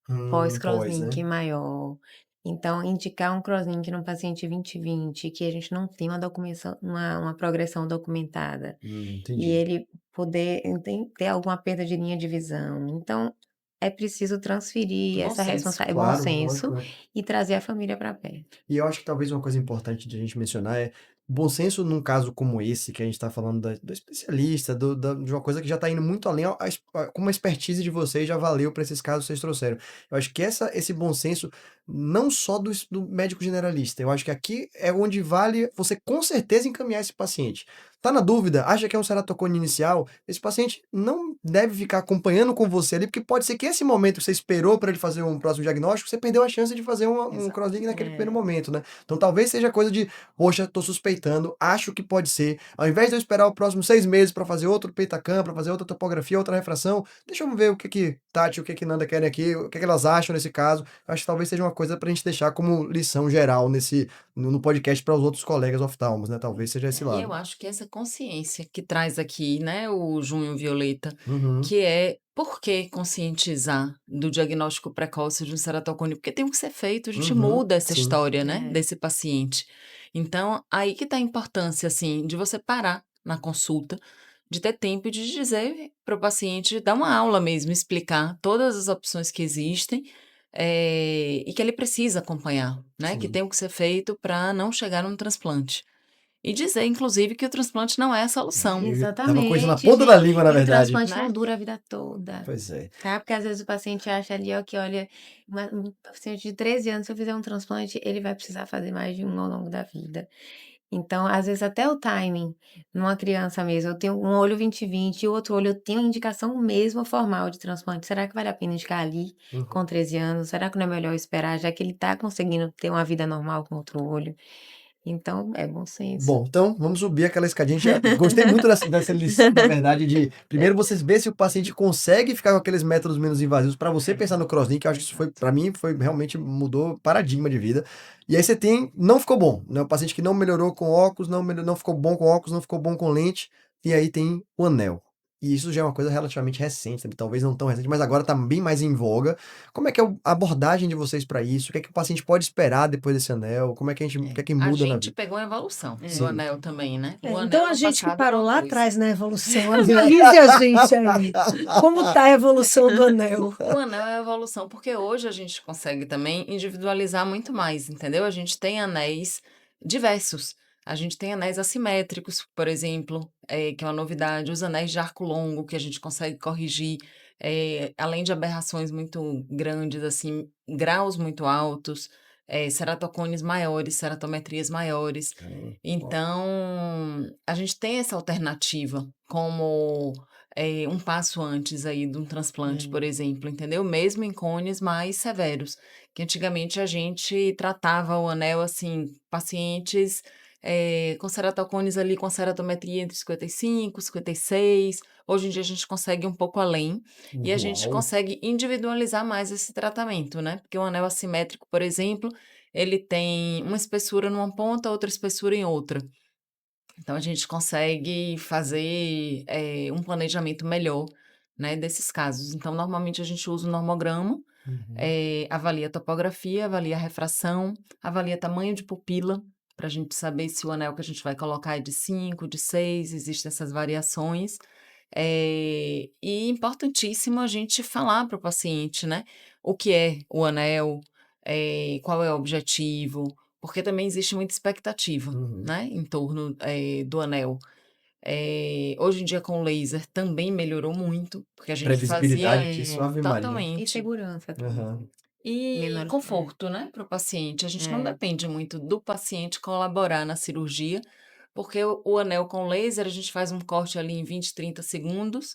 Pós, né? pós-crosslink maior. Então, indicar um crosslink num paciente 20/20, que a gente não tem uma progressão documentada, e Entendi. ele poder ter alguma perda de linha de visão. Então, é preciso transferir Bom essa senso. é bom Claro, senso lógico, né? e trazer a família para perto. E eu acho que talvez uma coisa importante de a gente mencionar é bom senso num caso como esse, que a gente está falando do especialista, de uma coisa que já está indo muito além, como a expertise de vocês já valeu para esses casos que vocês trouxeram. Eu acho que esse bom senso, não só do médico generalista, eu acho que aqui é onde vale você com certeza encaminhar esse paciente. Tá na dúvida, acha que é um ceratocone inicial, esse paciente não deve ficar acompanhando com você ali, porque pode ser que esse momento que você esperou para ele fazer um próximo diagnóstico, você perdeu a chance de fazer um Exato. crosslink naquele primeiro É, momento, né? Então talvez seja coisa de, poxa, tô suspeitando, acho que pode ser. Ao invés de eu esperar o próximo 6 meses para fazer outro Peitacam, para fazer outra topografia, outra refração, deixa eu ver o que que Tati, o que que Nanda querem aqui, o que que elas acham nesse caso. Acho que talvez seja uma coisa pra gente deixar como lição geral no podcast para os outros colegas oftalmos, né? Talvez seja esse E eu lado. acho que essa consciência que traz aqui, né, o Junho Violeta, Uhum, que é por que conscientizar do diagnóstico precoce de um ceratocone? Porque tem que ser feito, a gente uhum, muda essa sim. história, né, é. desse paciente. Então, aí que tá a importância, assim, de você parar na consulta, de ter tempo de dizer para o paciente, dar uma aula mesmo, explicar todas as opções que existem, e que ele precisa acompanhar, né, que Sim. tem o que ser feito para não chegar num transplante. E dizer, inclusive, que o transplante não é a solução, Eu tava com isso na Exatamente, ponta da gente. língua, na E o verdade. transplante não né? dura a vida toda, Pois é. tá? Porque às vezes o paciente acha ali, ó, que olha, um paciente de 13 anos, se eu fizer um transplante, ele vai precisar fazer mais de um ao longo da vida. Então, às vezes, até o timing, numa criança mesmo, eu tenho um olho 20/20 e o outro olho eu tenho indicação mesmo formal de transplante. Será que vale a pena indicar ali, Uhum. com 13 anos? Será que não é melhor esperar, já que ele tá conseguindo ter uma vida normal com outro olho? Então, é bom senso. Bom, então vamos subir aquela escadinha. Gostei muito dessa lição, na verdade, de primeiro você ver se o paciente consegue ficar com aqueles métodos menos invasivos para você pensar no crosslink. Eu acho que isso foi, para mim, foi realmente mudou paradigma de vida. E aí você tem, não ficou bom, né? O paciente que não melhorou com óculos, não ficou bom com óculos, não ficou bom com lente. E aí tem o anel. E isso já é uma coisa relativamente recente, talvez não tão recente, mas agora está bem mais em voga. Como é que é a abordagem de vocês para isso? O que é que o paciente pode esperar depois desse anel? Como é que o que é que A muda na gente vida? pegou a evolução do É. Sim. anel também, né? O Então anel a no gente que passado era parou uma lá coisa. atrás na evolução, avise a gente aí. Como tá a evolução do anel? O anel é a evolução, porque hoje a gente consegue também individualizar muito mais, entendeu? A gente tem anéis diversos. A gente tem anéis assimétricos, por exemplo, que é uma novidade. Os anéis de arco longo, que a gente consegue corrigir, além de aberrações muito grandes, assim, graus muito altos, ceratocones maiores, ceratometrias maiores. Caramba. Ó. Então, a gente tem essa alternativa como um passo antes aí de um transplante, por É. exemplo, entendeu? Mesmo em cones mais severos, que antigamente a gente tratava o anel assim, pacientes com ceratocones ali com ceratometria entre 55, 56. Hoje em dia a gente consegue um pouco além e a gente Uau. consegue individualizar mais esse tratamento, né? Porque o anel assimétrico, por exemplo, ele tem uma espessura numa ponta, outra espessura em outra. Então a gente consegue fazer um planejamento melhor, né, desses casos. Então normalmente a gente usa o normograma, Uhum. avalia a topografia, avalia a refração, avalia tamanho de pupila, para a gente saber se o anel que a gente vai colocar é de 5, de 6, existem essas variações. E importantíssimo a gente falar para o paciente, né, o que é o anel, qual é o objetivo, porque também existe muita expectativa, Uhum. né, em torno, do anel. Hoje em dia com o laser também melhorou muito, porque a gente fazia Previsibilidade disso, É, Ave Maria. e totalmente. segurança também. Aham. E Menor conforto, né, para o paciente. A gente não é. depende muito do paciente colaborar na cirurgia, porque o anel com laser, a gente faz um corte ali em 20, 30 segundos,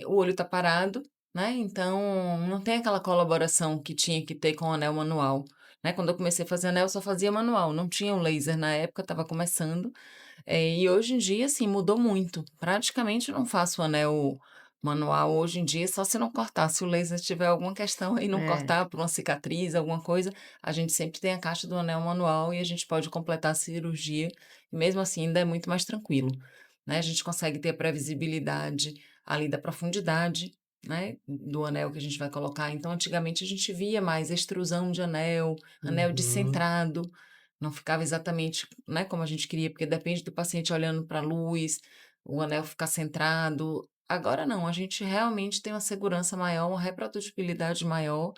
o olho está parado, né? Então não tem aquela colaboração que tinha que ter com o anel manual. Né? Quando eu comecei a fazer anel, eu só fazia manual, não tinha o laser na época, estava começando. E hoje em dia, assim, mudou muito. Praticamente eu não faço anel manual hoje em dia, só se não cortar. Se o laser tiver alguma questão e não É. cortar por uma cicatriz, alguma coisa, a gente sempre tem a caixa do anel manual e a gente pode completar a cirurgia. E mesmo assim, ainda é muito mais tranquilo, né? A gente consegue ter a previsibilidade ali da profundidade, né, do anel que a gente vai colocar. Então, antigamente a gente via mais extrusão de anel, anel Uhum. descentrado, não ficava exatamente, né, como a gente queria, porque depende do paciente olhando para a luz, o anel ficar centrado. Agora não, a gente realmente tem uma segurança maior, uma reprodutibilidade maior,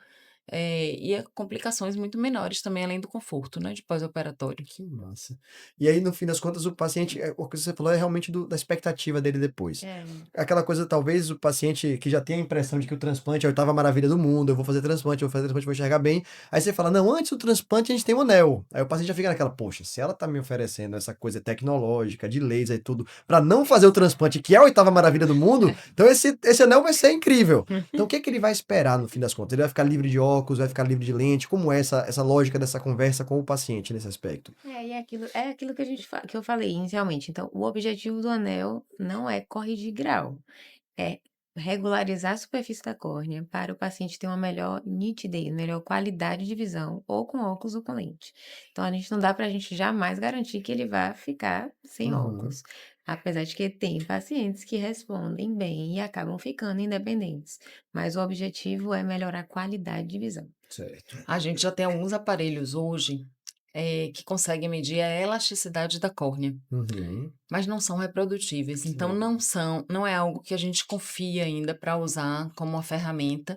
complicações muito menores também, além do conforto, né, de pós-operatório. Que massa. E aí, no fim das contas, o paciente, o que você falou é realmente da expectativa dele depois. É. Aquela coisa, talvez o paciente que já tem a impressão de que o transplante é a oitava maravilha do mundo, eu vou fazer transplante, eu vou fazer transplante, vou enxergar bem. Aí você fala, não, antes do transplante a gente tem o anel. Aí o paciente já fica naquela, poxa, se ela tá me oferecendo essa coisa tecnológica, de laser e tudo, pra não fazer o transplante, que é a oitava maravilha do mundo, então esse anel vai ser incrível. Então o que é que ele vai esperar no fim das contas? Ele vai ficar livre de óculos, vai ficar livre de lente? Como é essa lógica dessa conversa com o paciente nesse aspecto? E é aquilo que que eu falei inicialmente. Então, o objetivo do anel não é corrigir grau, é regularizar a superfície da córnea para o paciente ter uma melhor nitidez, melhor qualidade de visão, ou com óculos ou com lente. Então, a gente não dá para a gente jamais garantir que ele vai ficar sem Uhum, óculos. Apesar de que tem pacientes que respondem bem e acabam ficando independentes. Mas o objetivo é melhorar a qualidade de visão. certo. A gente já tem alguns aparelhos hoje, que conseguem medir a elasticidade da córnea, Uhum, mas não são reprodutíveis. Então sim. não é algo que a gente confia ainda para usar como uma ferramenta,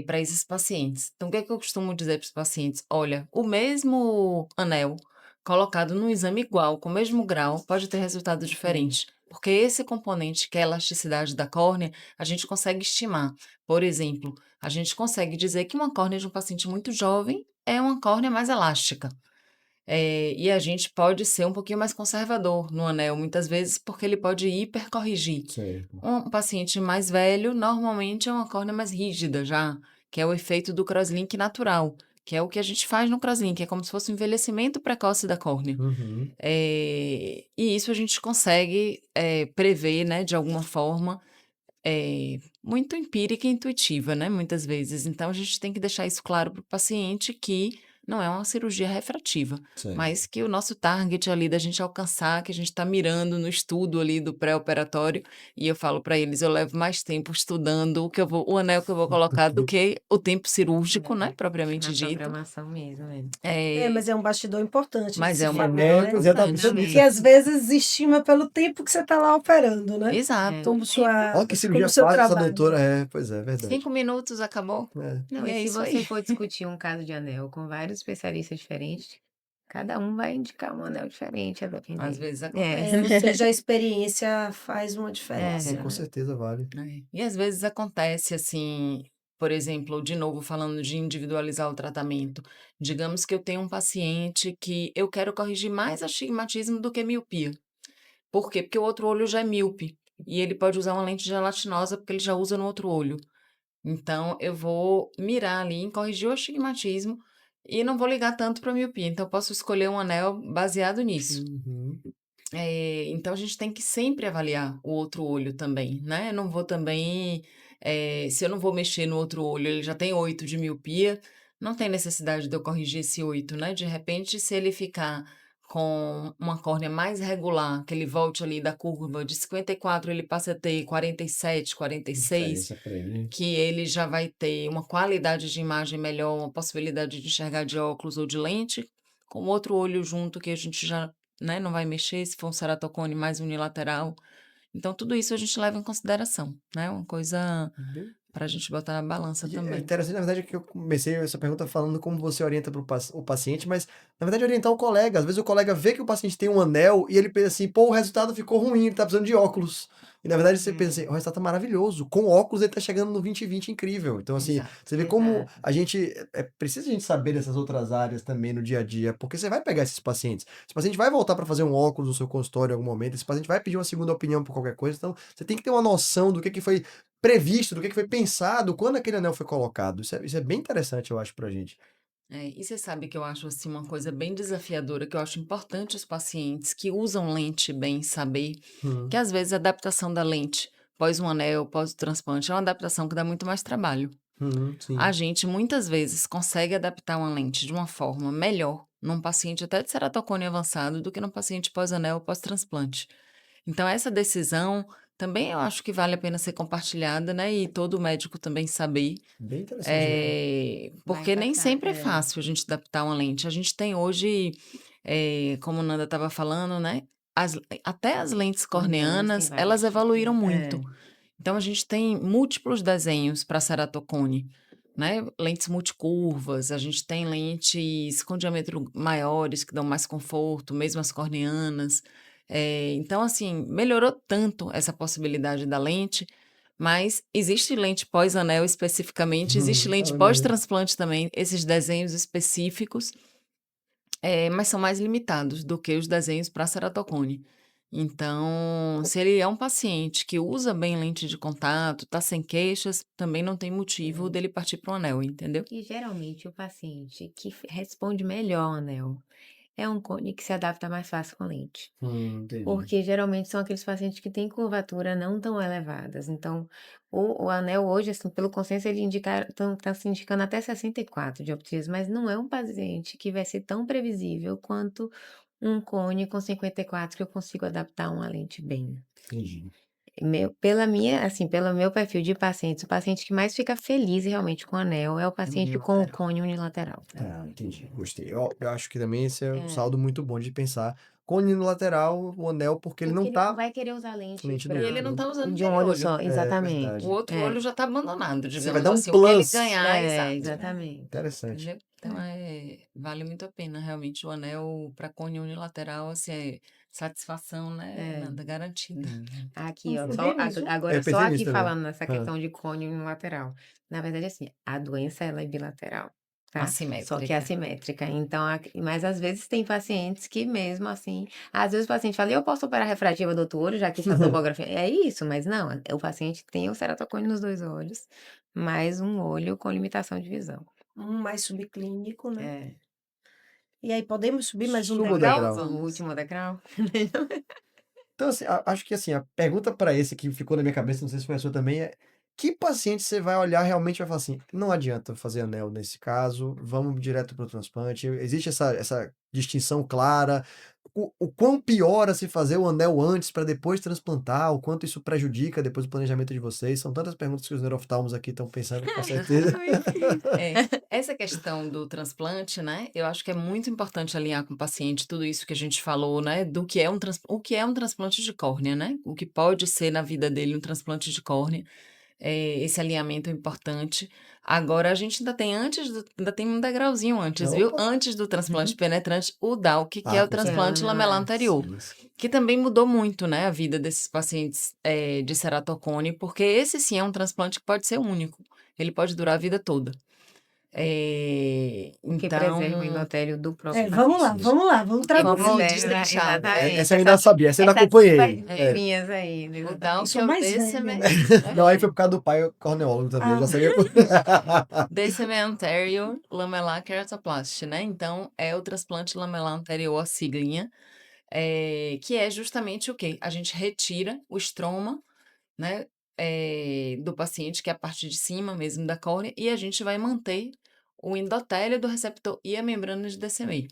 para esses pacientes. Então o que é que eu costumo dizer para os pacientes? Olha, o mesmo anel colocado num exame igual, com o mesmo grau, pode ter resultado diferente. Porque esse componente, que é a elasticidade da córnea, a gente consegue estimar. Por exemplo, a gente consegue dizer que uma córnea de um paciente muito jovem é uma córnea mais elástica. E a gente pode ser um pouquinho mais conservador no anel, muitas vezes, porque ele pode hipercorrigir. Certo. Um paciente mais velho, normalmente, é uma córnea mais rígida já, que é o efeito do crosslink natural, que é o que a gente faz no crosslink, é como se fosse um envelhecimento precoce da córnea. Uhum. E isso a gente consegue, prever, né, de alguma forma, muito empírica e intuitiva, né, muitas vezes. Então a gente tem que deixar isso claro para o paciente que não é uma cirurgia refrativa, Certo. mas que o nosso target ali da gente alcançar, que a gente está mirando no estudo ali do pré-operatório, e eu falo para eles, eu levo mais tempo estudando o anel que eu vou Do colocar do que que o tempo cirúrgico, né, Na propriamente dito. programação mesmo, é. É, Eh, mas é um bastidor importante de mas se é o uma falar, anel, né, inclusive, ela estava importante. pensando que nisso. às vezes estima pelo tempo que você está lá operando, né, É. Exato. Ó, que como cirurgia seu fácil essa trabalho. doutora. É, pois é, verdade. 5 minutos, acabou. É. Não, E e é se isso você aí. for discutir um caso de anel com vários especialistas diferentes, cada um vai indicar um anel diferente, a Às depender. vezes É. Ou acontece. seja, a experiência faz uma Sim, diferença, com né. certeza vale. E às vezes acontece assim, por exemplo, de novo falando de individualizar o tratamento. Digamos que eu tenho um paciente que eu quero corrigir mais astigmatismo do que miopia. Por quê? Porque o outro olho já é míope. E ele pode usar uma lente gelatinosa porque ele já usa no outro olho. Então, eu vou mirar ali em corrigir o astigmatismo e não vou ligar tanto para a miopia. Então, eu posso escolher um anel baseado nisso. Uhum. Então a gente tem que sempre avaliar o outro olho também, né? Eu não vou também, se eu não vou mexer no outro olho, ele já tem 8 de miopia, não tem necessidade de eu corrigir esse 8, né? De repente, se ele ficar com uma córnea mais regular, que ele volte ali da curva de 54, ele passa a ter 47, 46, Diferença pra ele. que ele já vai ter uma qualidade de imagem melhor, uma possibilidade de enxergar de óculos ou de lente, com outro olho junto que a gente já, né, não vai mexer, se for um ceratocone mais unilateral. Então, tudo isso a gente leva em consideração, né? Uma coisa Bem- para a gente botar na balança E é também. interessante, na verdade, que eu comecei essa pergunta falando como você orienta o paciente, mas, na verdade, orientar o colega. Às vezes o colega vê que o paciente tem um anel e ele pensa assim, pô, o resultado ficou ruim, ele tá precisando de óculos. E, na verdade, você pensa assim, o resultado tá maravilhoso. Com óculos ele tá chegando no 20/20 incrível. Então, assim, Exato. você vê como Exato. a gente... precisa a gente saber dessas outras áreas também no dia a dia, porque você vai pegar esses pacientes. Esse paciente vai voltar para fazer um óculos no seu consultório em algum momento, esse paciente vai pedir uma segunda opinião por qualquer coisa. Então, você tem que ter uma noção do que foi previsto, do que foi pensado quando aquele anel foi colocado. Isso é bem interessante, eu acho, pra gente. E você sabe que eu acho assim uma coisa bem desafiadora, que eu acho importante os pacientes que usam lente bem saber que Hum, às vezes a adaptação da lente pós um anel, pós o transplante, é uma adaptação que dá muito mais trabalho. A sim. gente muitas vezes consegue adaptar uma lente de uma forma melhor num paciente até de ceratocone avançado do que num paciente pós-anel, pós-transplante. Então, essa decisão também eu acho que vale a pena ser compartilhada, né? E todo médico também saber, Bem interessante mesmo. Vai porque nem impactar. sempre é fácil a gente adaptar uma lente. A gente tem hoje, como a Nanda estava falando, né? Até as lentes Corneanas tem corneanas, vários elas evoluíram tipos. muito. Então, a gente tem múltiplos desenhos para ceratocone, né? Lentes multicurvas, a gente tem lentes com diâmetro maiores, que dão mais conforto, mesmo as corneanas. Então, assim, melhorou tanto essa possibilidade da lente, mas existe lente pós-anel especificamente, existe lente Eu imagino. pós-transplante também, esses desenhos específicos, mas são mais limitados do que os desenhos para ceratocone. Então, se ele é um paciente que usa bem lente de contato, tá sem queixas, também não tem motivo dele partir para o anel, entendeu? E geralmente o paciente que responde melhor ao anel é um cone que se adapta mais fácil com lente. Entendi. Porque geralmente são aqueles pacientes que têm curvatura não tão elevadas. Então, o anel hoje, assim, pelo consenso, ele indica, tá se indicando até 64 dioptrias, mas não é um paciente que vai ser tão previsível quanto um cone com 54 que eu consigo adaptar uma lente bem. Entendi. Pela minha, assim, pelo meu perfil de pacientes, o paciente que mais fica feliz realmente com o anel é o É paciente com o unilateral. cone unilateral. Ah, entendi. Gostei. Eu acho que também esse é um É, saldo muito bom de pensar. Cone no lateral, o anel, porque ele não porque ele não tá vai querer usar com lente lente E do ele pra, não outro, né? tá usando de um aquele olho olho. só, É O verdade. exatamente. outro olho já tá abandonado, Você vai digamos dar um assim. O que ele plus. ganhar, exato. Exatamente. Interessante. Entendeu? Então, vale muito a pena, realmente, o anel para cone unilateral, assim, é satisfação, né? É. Nada garantida. Aqui, ó, só, Confundimos, viu? Eu agora só pensei nisso aqui também. falando nessa Ah, questão de cone unilateral. Na verdade, assim, a doença ela é bilateral, tá? Só que é Assimétrica. assimétrica. Então, mas às vezes tem pacientes que mesmo assim, às vezes o paciente fala, eu posso operar refrativa do outro olho, já que a topografia. É isso, mas não, o paciente tem o ceratocone nos dois olhos, mais um olho com limitação de visão. Mais subclínico, né. É. E aí podemos subir mais um Suba o degrau? degrau. O Vamos. último degrau? Então, assim, acho que assim, a pergunta para esse que ficou na minha cabeça, não sei se foi a sua também, é que paciente você vai olhar realmente e vai falar assim, não adianta fazer anel nesse caso, vamos direto para o transplante. Existe essa distinção clara. O quão pior a se fazer o anel antes para depois transplantar, o quanto isso prejudica depois o planejamento de vocês. São tantas perguntas que os neuroftalmos aqui estão pensando, com certeza. Essa questão do transplante, né? Eu acho que é muito importante alinhar com o paciente tudo isso que a gente falou, né? Do que é o que é um transplante de córnea, né? O que pode ser na vida dele um transplante de córnea. Esse alinhamento é importante. Agora, a gente ainda tem um degrauzinho antes, viu? Opa! Antes do transplante penetrante, o DALC, que é o Com Que é certeza. transplante lamelar lamelar. anterior, Sim, sim. que também mudou muito, né, a vida desses pacientes de ceratocone, porque esse sim é um transplante que pode ser único. Ele pode durar a vida toda. Que preserva o Então, endotélio do próprio Vamos lá, paciente. Isso. vamos lá, vamos Que vamos traduzir. preserva, destrinchar. exatamente. Essa eu ainda sabia, essa eu ainda Essas acompanhei. É. linhas aí, O Eu exatamente. DALC sou é o mais velha, Deceme, né. Não, aí foi por causa do pai corneólogo também, eu Ah, já sabia. Deceme Anterior Lamellar Keratoplasty, né? Então, é o transplante lamelar anterior, a siglinha, que é justamente o quê? A gente retira o estroma, né, do paciente, que é a parte de cima mesmo da córnea, e a gente vai manter o endotélio do receptor e a membrana de DCMA.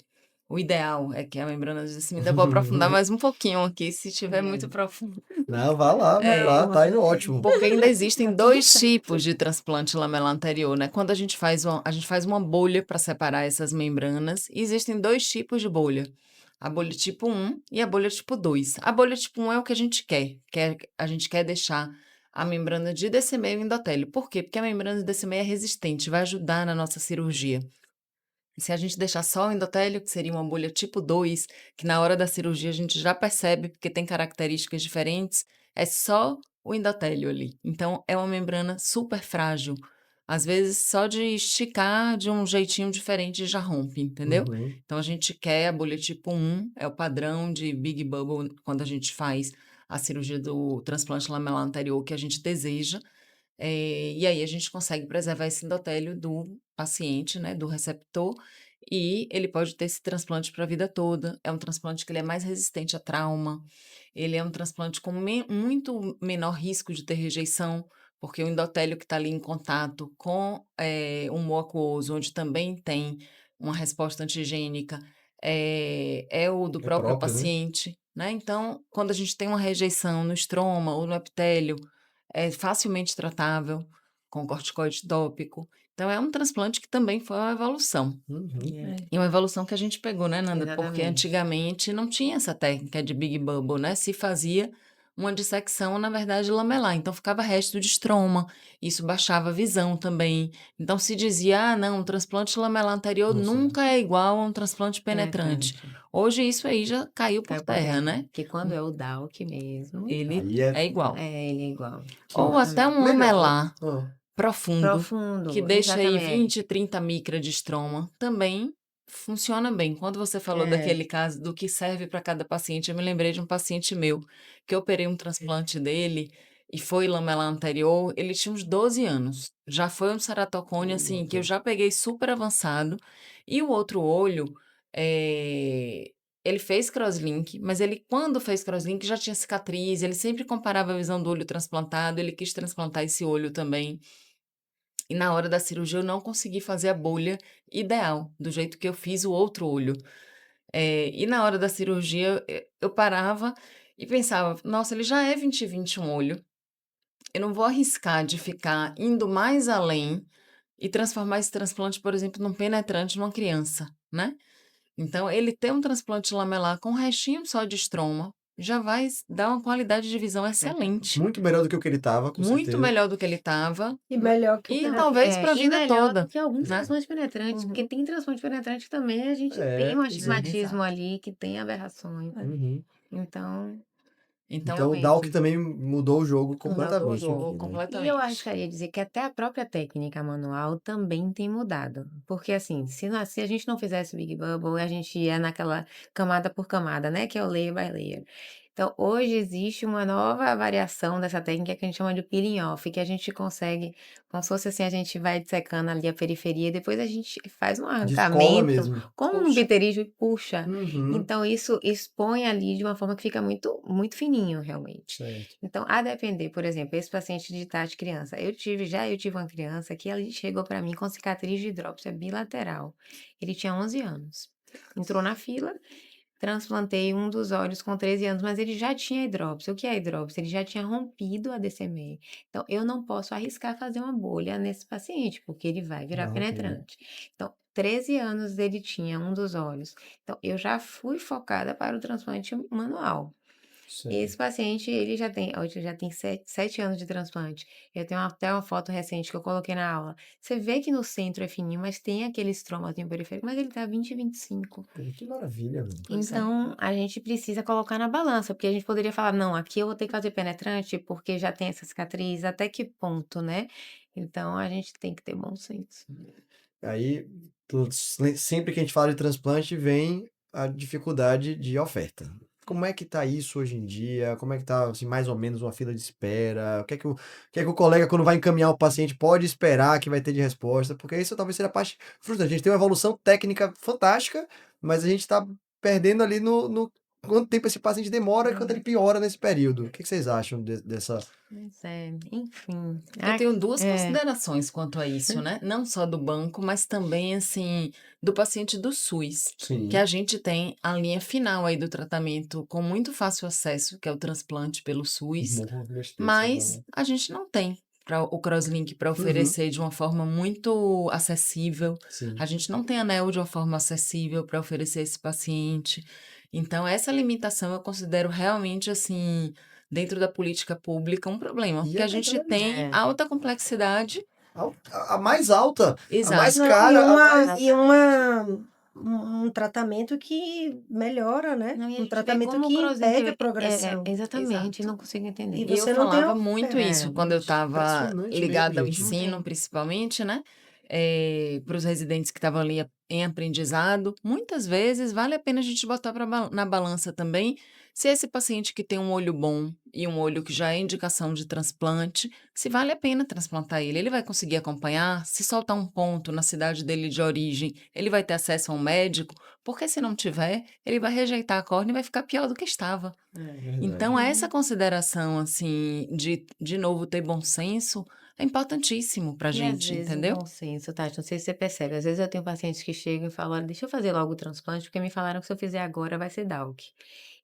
O ideal é que a membrana de descimento, eu vou aprofundar mais um pouquinho aqui, se estiver muito profundo. Não, vai lá, Não, tá indo ótimo. Porque ainda existem tá tudo dois certo. tipos de transplante lamelar anterior, né? Quando a gente faz uma bolha para separar essas membranas, e existem dois tipos de bolha. A bolha tipo 1 e a bolha tipo 2. A bolha tipo 1 é o que a gente quer, a gente quer deixar a membrana de DCM e o endotélio. Por quê? Porque a membrana de DCM é resistente, vai ajudar na nossa cirurgia. Se a gente deixar só o endotélio, que seria uma bolha tipo 2, que na hora da cirurgia a gente já percebe, porque tem características diferentes, é só o endotélio ali. Então, é uma membrana super frágil. Às vezes, só de esticar de um jeitinho diferente já rompe, entendeu? Uhum. Então, a gente quer a bolha tipo 1, é o padrão de Big Bubble quando a gente faz a cirurgia do transplante lamelar anterior que a gente deseja. E aí a gente consegue preservar esse endotélio do paciente, né, do receptor, e ele pode ter esse transplante para a vida toda. É um transplante que ele é mais resistente a trauma, ele é um transplante com muito menor risco de ter rejeição, porque o endotélio que está ali em contato com um mucoso, onde também tem uma resposta antigênica, é o do É próprio próprio, né? paciente, né? Então, quando a gente tem uma rejeição no estroma ou no epitélio, é facilmente tratável com corticoide tópico. Então, é um transplante que também foi uma evolução. Uhum. É, E uma evolução que a gente pegou, né, Nanda? Porque exatamente. antigamente não tinha essa técnica de Big Bubble, né? Se fazia uma dissecção, na verdade, lamelar. Então, ficava resto de estroma. Isso baixava a visão também. Então, se dizia, ah, não, um transplante lamelar anterior Não sei. nunca é igual a um transplante penetrante. Penetrante. Hoje, isso aí já caiu por Caiu por terra, terra. né? Porque quando é o DALK mesmo, Ele Aí é é igual. ele é igual. que Ou até um melhor, né? lamelar Ah, profundo, que Profundo, deixa aí exatamente. 20, 30 micra de estroma, também funciona bem. Quando você falou É, daquele caso do que serve para cada paciente, eu me lembrei de um paciente meu, que eu operei um transplante dele e foi lamelar anterior, ele tinha uns 12 anos. Já foi um ceratocone, assim, que eu ok. já peguei super avançado. E o outro olho, ele fez crosslink, mas ele, quando fez crosslink, já tinha cicatriz, ele sempre comparava a visão do olho transplantado, ele quis transplantar esse olho também. E na hora da cirurgia eu não consegui fazer a bolha ideal, do jeito que eu fiz o outro olho. E na hora da cirurgia eu parava e pensava: "Nossa, ele já é 20/20 um olho, eu não vou arriscar de ficar indo mais além e transformar esse transplante, por exemplo, num penetrante numa criança", né. Então ele ter um transplante lamelar com um restinho só de estroma, já vai dar uma qualidade de visão verdade. excelente, Muito melhor do que o que ele tava, com muito certeza. melhor do que ele estava, E melhor que o e Não, talvez para a e vida melhor do toda, que alguns né. transplantes penetrantes, Uhum. porque tem transplante penetrante que também a gente tem É, um pois é. astigmatismo Exato. ali, que tem aberrações. É. Uhum. Então, Então Então o Dalk realmente, também mudou o jogo mudou o completamente jogo. aqui, mudou né? E eu completamente. arriscaria dizer que até a própria técnica manual também tem mudado. Porque, assim, se a gente não fizesse o Big Bubble, a gente ia naquela camada por camada, né? Que é o layer by layer. Então, hoje existe uma nova variação dessa técnica que a gente chama de peeling off, que a gente consegue, como se fosse assim, a gente vai dissecando ali a periferia, depois a gente faz um Descola arrancamento, mesmo. como um Puxa. piterígio e puxa. Uhum. Então, isso expõe ali de uma forma que fica muito, muito fininho, realmente. Certo. Então, a depender, por exemplo, esse paciente de TAT criança, eu tive uma criança que ele chegou para mim com cicatriz de hidrópsia bilateral. Ele tinha 11 anos. Entrou na fila, transplantei um dos olhos com 13 anos, mas ele já tinha hidrópsia. O que é hidrópsia? Ele já tinha rompido a DCM. Então, eu não posso arriscar fazer uma bolha nesse paciente, porque ele vai virar Ah, ok. penetrante. Então, 13 anos ele tinha um dos olhos. Então, eu já fui focada para o transplante manual. Esse Certo. paciente, ele já tem hoje já tem 7 anos de transplante. Eu tenho até uma foto recente que eu coloquei na aula. Você vê que no centro é fininho, mas tem aquele estromazinho periférico, mas ele tá 20/25. Pô, que maravilha, velho. Pois é. Então, a gente precisa colocar na balança, porque a gente poderia falar: "Não, aqui eu vou ter que fazer penetrante, porque já tem essa cicatriz", até que ponto, né? Então a gente tem que ter bom senso. Aí, sempre que a gente fala de transplante, vem a dificuldade de oferta. Como é que tá isso hoje em dia? Como é que tá, assim, mais ou menos uma fila de espera? O que é que o colega, quando vai encaminhar o paciente, pode esperar que vai ter de resposta? Porque isso talvez seja a parte frustrante. A gente tem uma evolução técnica fantástica, mas a gente tá perdendo ali no quanto tempo esse paciente demora e quanto ele piora nesse período. O que vocês acham dessa... Pois é, enfim. Eu tenho duas É, considerações quanto a isso, né? Não só do banco, mas também, assim, do paciente do SUS, que Sim. a gente tem a linha final aí do tratamento com muito fácil acesso, que é o transplante pelo SUS, mas a gente não tem o Crosslink para Uhum. oferecer de uma forma muito acessível. Sim. A gente não tem anel de uma forma acessível para oferecer esse paciente. Então, essa limitação eu considero realmente, assim, dentro da política pública, um problema, E porque é a gente verdade. tem É. alta complexidade. A mais alta, a mais Exato. Não, cara, a mais... um tratamento que melhora, né? Não, e a Um gente vê tratamento como o que Crosslink impede a é, progressão. exatamente, Exato. não consigo entender. E E eu você não tem falava a muito oferta. isso quando eu estava Impressionante ligada ao mesmo, gente. ensino, tem. principalmente, né? Para os residentes que estavam ali em aprendizado. Muitas vezes vale a pena a gente botar na balança também se esse paciente que tem um olho bom e um olho que já é indicação de transplante, se vale a pena transplantar ele. Ele vai conseguir acompanhar? Se soltar um ponto na cidade dele de origem, ele vai ter acesso a um médico? Porque se não tiver, ele vai rejeitar a córnea e vai ficar pior do que estava. Então, Verdade. essa consideração, assim, de novo ter bom senso, é importantíssimo pra E às gente, vezes o entendeu? bom senso, Tati, não sei se você percebe, às vezes eu tenho pacientes que chegam e falam, olha, deixa eu fazer logo o transplante, porque me falaram que se eu fizer agora vai ser DALK.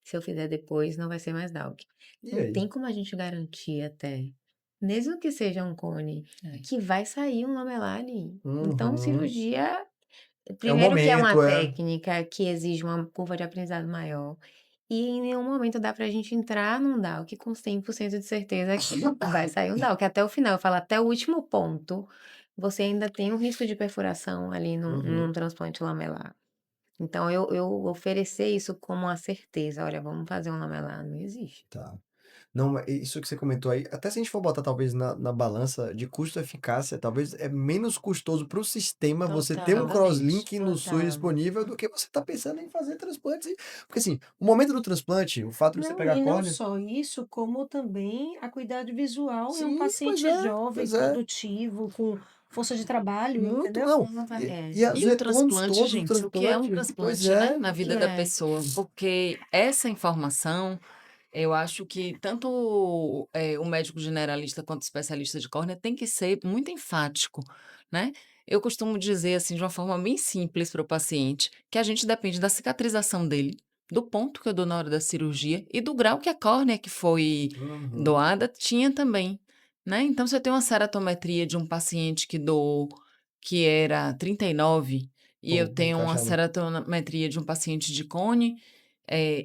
Se eu fizer depois, não vai ser mais DALK. E Não aí? tem como a gente garantir até, mesmo que seja um cone, É. que vai sair um lamelar ali. Então, Uhum. cirurgia, É o primeiro que é uma momento, é. técnica que exige uma curva de aprendizado maior, e em nenhum momento dá pra gente entrar num DALK com 100% de certeza que vai sair um DALK. Até o final, eu falo, até o último ponto, você ainda tem um risco de perfuração ali num Uhum. transplante lamelar. Então eu oferecer isso como uma certeza, olha, vamos fazer um lamelar, não existe. Tá. Não, mas isso que você comentou aí, até se a gente for botar talvez na balança de custo-eficácia, talvez é menos custoso para o sistema você ter um Total, crosslink no SUS total. disponível do que você tá pensando em fazer transplantes. Porque assim, o momento do transplante, o fato de você Não, pegar a e não córnea... só isso, como também a cuidade visual em um Sim, pois paciente é, jovem, pois é. produtivo, com força de trabalho, Muito, entendeu? não. É. E os E o retornos transplante, todos do gente, o que é um transplante, pois transplante, né, é. na O que vida da é? pessoa? Porque essa informação, eu acho que tanto o médico generalista quanto o especialista de córnea tem que ser muito enfático, né? Eu costumo dizer, assim, de uma forma bem simples para o paciente, que a gente depende da cicatrização dele, do ponto que eu dou na hora da cirurgia e do grau que a córnea que foi Uhum. doada tinha também, né? Então, se eu tenho uma ceratometria de um paciente que doou que era 39 e eu Pô, vai tenho uma encaixar no... ceratometria de um paciente de cone,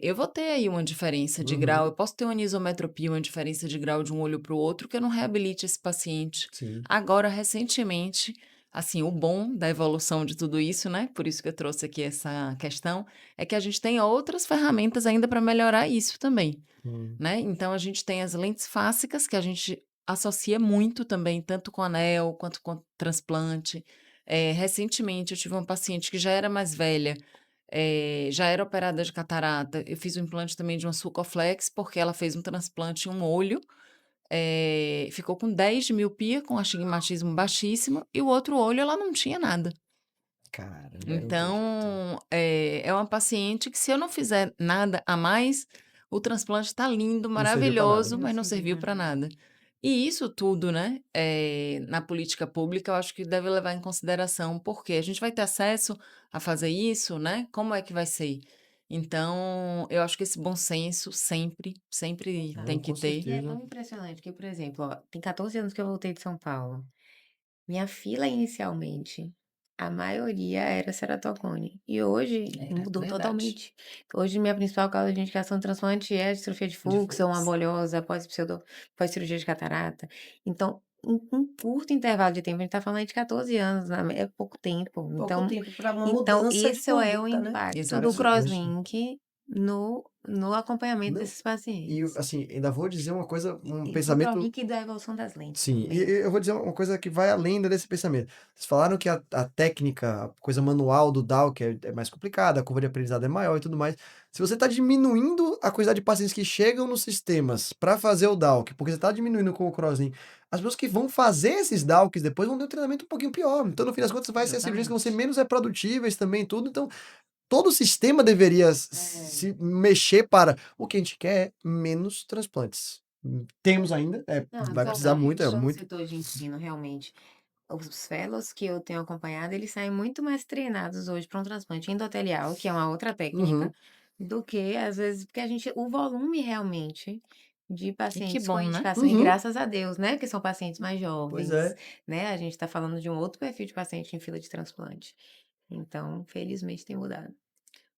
eu vou ter aí uma diferença de grau. Uhum. Eu posso ter uma anisometropia, uma diferença de grau de um olho para o outro, que eu não reabilite esse paciente. Sim. Agora, recentemente, assim, o bom da evolução de tudo isso, né? Por isso que eu trouxe aqui essa questão, é que a gente tem outras ferramentas ainda para melhorar isso também, Hum. né? Então, a gente tem as lentes fásicas, que a gente associa muito também, tanto com anel quanto com transplante. Recentemente, eu tive uma paciente que já era mais velha, já era operada de catarata. Eu fiz o implante também de uma sulcoflex, porque ela fez um transplante em um olho, ficou com 10 de miopia, com astigmatismo baixíssimo, e o outro olho ela não tinha nada. Caramba, é um projeto. Então, é uma paciente que, se eu não fizer nada a mais, o transplante está lindo, Não serviu pra nada. maravilhoso, mas não serviu para nada. E isso tudo, né, na política pública, eu acho que deve levar em consideração, porque a gente vai ter acesso a fazer isso, né? Como é que vai ser? Então, eu acho que esse bom senso sempre, sempre Tá. tem Não, que com ter. E é certeza. tão impressionante que, por exemplo, ó, tem 14 anos que eu voltei de São Paulo. Minha fila inicialmente, a maioria era ceratocone. E hoje mudou Verdade. totalmente. Hoje minha principal causa de indicação de transplante é distrofia de Fuchs, ou uma Fuchs. bolhosa pós-cirurgia de catarata. Então, em um curto intervalo de tempo, a gente está falando aí de 14 anos, né? É pouco tempo. Pouco Então, tempo para uma então mudança de esse é o conduta, né? impacto do Exatamente. crosslink no acompanhamento Não, desses e pacientes. assim, ainda vou dizer uma coisa, um E do pensamento... crosslink e da evolução das lentes Sim, e também. eu vou dizer uma coisa que vai além desse pensamento. Vocês falaram que a técnica, a coisa manual do DAO, que é mais complicada, a curva de aprendizado é maior e tudo mais. Se você está diminuindo a quantidade de pacientes que chegam nos sistemas para fazer o DALK, porque você está diminuindo com o Crosslink, as pessoas que vão fazer esses DALKs depois vão ter um treinamento um pouquinho pior. Então, no fim das contas, vai ser cirurgias que vão ser Exatamente. menos reprodutíveis também, tudo. Então, todo o sistema deveria É. se mexer para o que a gente quer é menos transplantes. Temos ainda, Não, vai precisar muito, totalmente. Todo muito. setor de ensino, realmente. Os fellows que eu tenho acompanhado, eles saem muito mais treinados hoje para um transplante endotelial, que é uma outra técnica, Uhum, do que, às vezes, porque o volume realmente de E que pacientes com bom, né? indicação, e uhum, graças a Deus, né, que são pacientes mais pois jovens, é. né, a gente está falando de um outro perfil de paciente em fila de transplante. Então, felizmente tem mudado.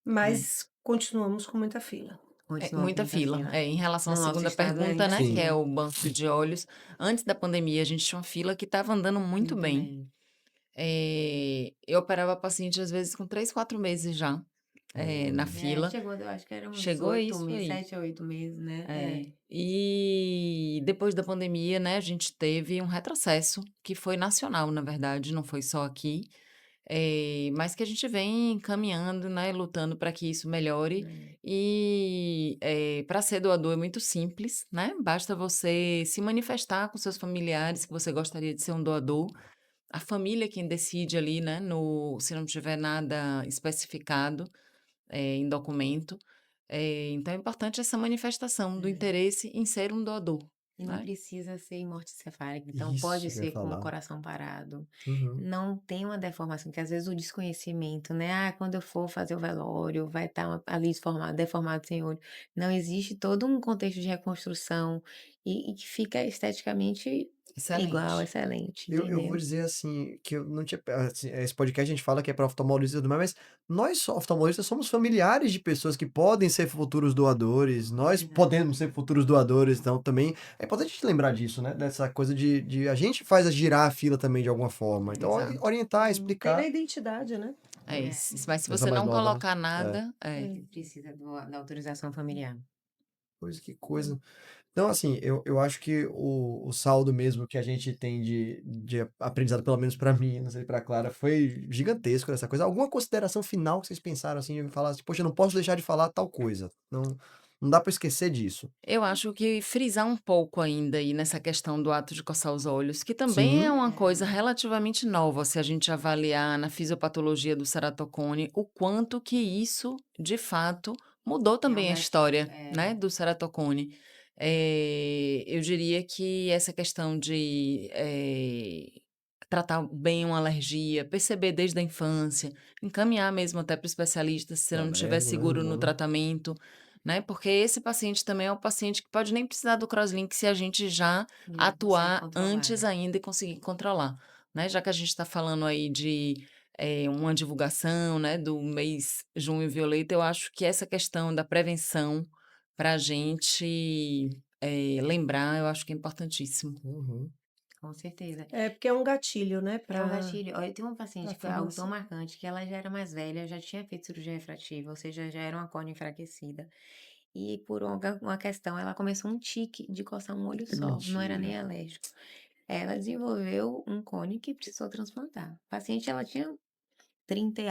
Mas continuamos com muita fila. Continuamos com Muita muita fila. fila. Em relação à No nosso segunda estado pergunta, ainda né, que Sim. é assim, o banco de olhos, antes da pandemia a gente tinha uma fila que estava andando muito muito bem. bem. Eu operava paciente às vezes com 3, 4 meses já, na fila. Chegou, eu acho que eram uns Chegou 8 isso meses, aí. 7 a 8 meses, né? E depois da pandemia, né, a gente teve um retrocesso, que foi nacional, na verdade, não foi só aqui, mas que a gente vem caminhando, né, lutando para que isso melhore. É. E para ser doador é muito simples, né? Basta você se manifestar com seus familiares que você gostaria de ser um doador. A família é quem decide ali, né, se não tiver nada especificado em documento. Então é importante essa manifestação do É. interesse em ser um doador, E não né? precisa ser em morte cefálica, então pode Isso que eu ia ser com o falar. coração parado. Uhum. Não tem uma deformação, que às vezes o desconhecimento, né? Ah, quando eu for fazer o velório, vai estar ali deformado sem olho. Não existe todo um contexto de reconstrução e que fica esteticamente igual, Excelente. excelente, Eu vou entendeu? dizer assim, que eu não tinha. Assim, esse podcast a gente fala que é para oftalmologistas e tudo mais, mas oftalmologistas, somos familiares de pessoas que podem ser futuros doadores, nós Verdade. podemos ser futuros doadores, então também é importante a gente lembrar disso, né? Dessa coisa de a gente faz girar a fila também de alguma forma. Então, Exato. orientar, Tem na explicar. identidade, né? Mas se Essa você mais não nova, né? colocar É. nada, É. Precisa da autorização familiar. Pois que coisa. Então, assim, eu acho que o saldo mesmo que a gente tem de aprendizado, pelo menos para mim, não sei para Clara, foi gigantesco essa coisa. Alguma consideração final que vocês pensaram assim, de falar assim, poxa, eu não posso deixar de falar tal coisa. Não, não dá para esquecer disso. eu acho que frisar um pouco ainda aí nessa questão do ato de coçar os olhos, que também é Sim. uma coisa relativamente nova, se a gente avaliar na fisiopatologia do ceratocone, o quanto que isso, de fato, mudou É um também a gatilho. história, né, do ceratocone. Eu diria que essa questão de tratar bem uma alergia, perceber desde a infância, encaminhar mesmo até para o especialista se O não estiver alérgico, né? seguro no Hormônio. tratamento, né? Porque esse paciente também é um paciente que pode nem precisar do crosslink se a gente já Já consegue atuar controlar. antes ainda e conseguir controlar, né? Já que a gente está falando aí de uma divulgação, né, do mês Junho Violeta, eu acho que essa questão da prevenção para a gente lembrar, eu acho que é importantíssimo. Uhum. Com certeza. É porque é um gatilho, né, É um para gatilho. Olha, tem uma a paciente que foi algo tão formação. marcante que ela já era mais velha, já tinha feito cirurgia refrativa, ou seja, já era uma córnea enfraquecida. E por uma questão, ela começou um tique de coçar um olho só, não era nem Mentira. alérgico. Ela desenvolveu um cone que precisou transplantar. A paciente, ela tinha 30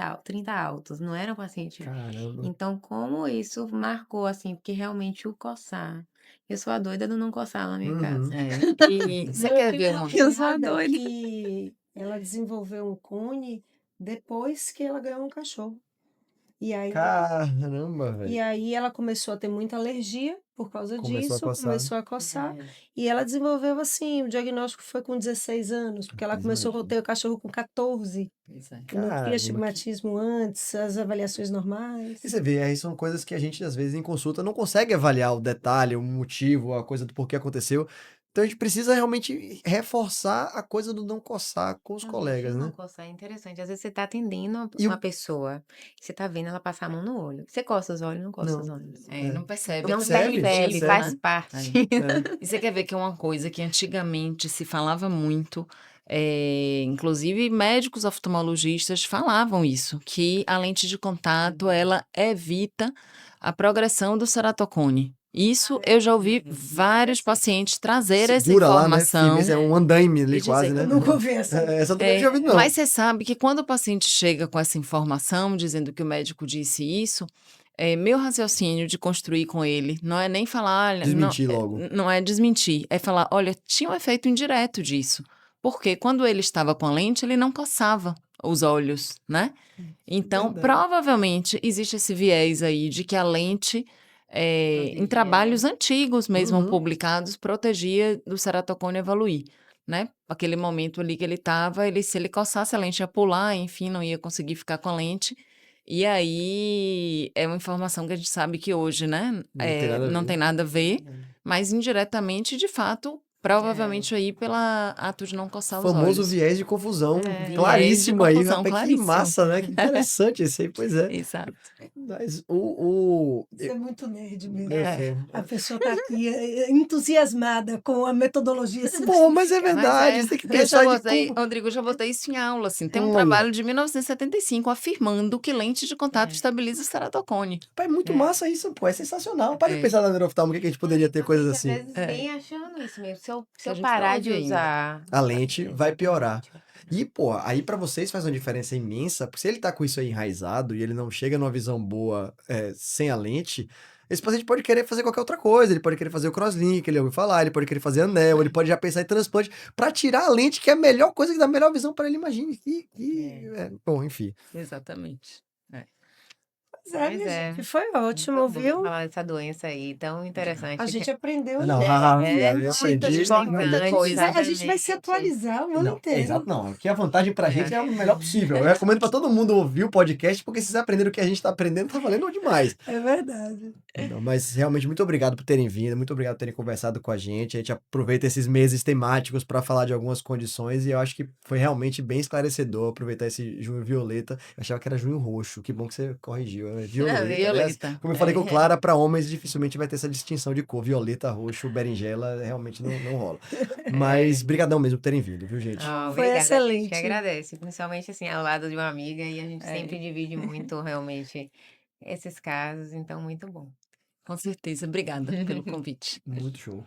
altos, não era um paciente. Caramba. Então, como isso marcou, assim, porque realmente o coçar. Eu sou a doida do não coçar na minha casa. Uhum. E você Não, eu quer tenho ver uma uma? Eu sou a cunhada doida. que ela desenvolveu um cone depois que ela ganhou um cachorro. E aí Caramba, e velho. aí ela começou a ter muita alergia por causa Começou a disso, coçar. começou a coçar, É, e ela desenvolveu, assim, o diagnóstico foi com 16 anos, porque ela Rapaz, começou a imagina. ter o cachorro com 14, Pois é. não tinha Caramba, que. astigmatismo antes, as avaliações E normais. você vê, aí são coisas que a gente, às vezes, em consulta, não consegue avaliar o detalhe, o motivo, a coisa do porquê aconteceu. Então a gente precisa realmente reforçar a coisa do não coçar com os realmente colegas, não né? coçar é interessante. Às vezes você tá atendendo uma E o. uma pessoa, você tá vendo ela passar a mão no olho. Você coça os olhos? Não coça os Não. olhos. É. Não percebe, Não é Não tão percebe? Não percebe, intuitivo, percebe. faz né? parte. É. E você quer ver que é uma coisa que antigamente se falava muito, inclusive médicos oftalmologistas falavam isso, que a lente de contato ela evita a progressão do ceratocone. Isso eu já ouvi vários pacientes trazer essa Segura lá, né? informação Firmeza, é um andaime e ali quase, dizer. Eu né? nunca ouvi essa não. Essa eu também não tinha ouvido, Mas não. você sabe que quando o paciente chega com essa informação, dizendo que o médico disse isso, meu raciocínio de construir com ele não é nem falar, olha, não, Desmentir logo. não é desmentir, é falar, olha, tinha um efeito indireto disso. Porque quando ele estava com a lente, ele não coçava. os olhos, né? Então, Verdade. provavelmente existe esse viés aí de que a lente, em Protegia, né? trabalhos antigos mesmo Uhum. publicados, protegia do ceratocone evoluir, né? Aquele momento ali que ele estava, se ele coçasse a lente ia pular, enfim, não ia conseguir ficar com a lente. E aí é uma informação que a gente sabe que hoje, né, Não tem nada a não ver. tem nada a ver, mas indiretamente, de fato, É. provavelmente aí pela ato de não coçar os Famoso olhos. viés de confusão, É. Viés de claríssimo aí, confusão, rapaz, que claríssimo. massa, né? Que interessante esse aí, pois é. Exato. Mas Isso é muito nerd mesmo. eu É. sei. A pessoa tá aqui entusiasmada com a metodologia Pô, mas é científica. verdade, você tem que pensar de como... Rodrigo, eu já botei isso em aula, assim. Tem um Olha, trabalho de 1975 afirmando que lente de contato É. estabiliza o ceratocone. pai, é muito É. massa isso, pô, é sensacional. Para de É. pensar na neuroftalmo, o que a gente poderia ter coisas Às assim. vezes É. vem achando isso mesmo. Se Que a eu gente parar pode de ainda. usar. A lente vai piorar. Exatamente. E, pô, aí pra vocês faz uma diferença imensa, porque se ele tá com isso aí enraizado e ele não chega numa visão boa sem a lente, esse paciente pode querer fazer qualquer outra coisa, ele pode querer fazer o crosslink, ele ouviu falar, ele pode querer fazer anel, ele pode já pensar em transplante pra tirar a lente, que é a melhor coisa que dá a melhor visão pra ele, imagine. Bom, enfim. Exatamente. Pois é, Mas minha é. gente, foi ótimo, Muito bom viu? falar dessa doença aí, tão interessante. A gente aprendeu Não, É, eu muita aprendi gente muita importante, coisa. A gente vai se exatamente. atualizar o ano Não, inteiro. exato, não. Aqui a vantagem pra gente é o melhor possível. Eu recomendo pra todo mundo ouvir o podcast, porque se vocês aprenderam o que a gente tá aprendendo, tá valendo demais. É verdade. Não, mas realmente muito obrigado por terem vindo, muito obrigado por terem conversado com a gente. A gente aproveita esses meses temáticos para falar de algumas condições e eu acho que foi realmente bem esclarecedor aproveitar esse junho violeta. Eu achava que era junho roxo, que bom que você corrigiu. É violeta. Aliás, Violeta. como eu falei com Clara, para homens dificilmente vai ter essa distinção de cor. Violeta, roxo, berinjela, realmente não rola. Mas brigadão mesmo por terem vindo, viu, gente? Ah, Foi obrigada, a gente que excelente. agradece, principalmente assim, ao lado de uma amiga, e a gente É. sempre divide muito realmente esses casos, então muito bom. Com certeza. Obrigada pelo convite. Muito show.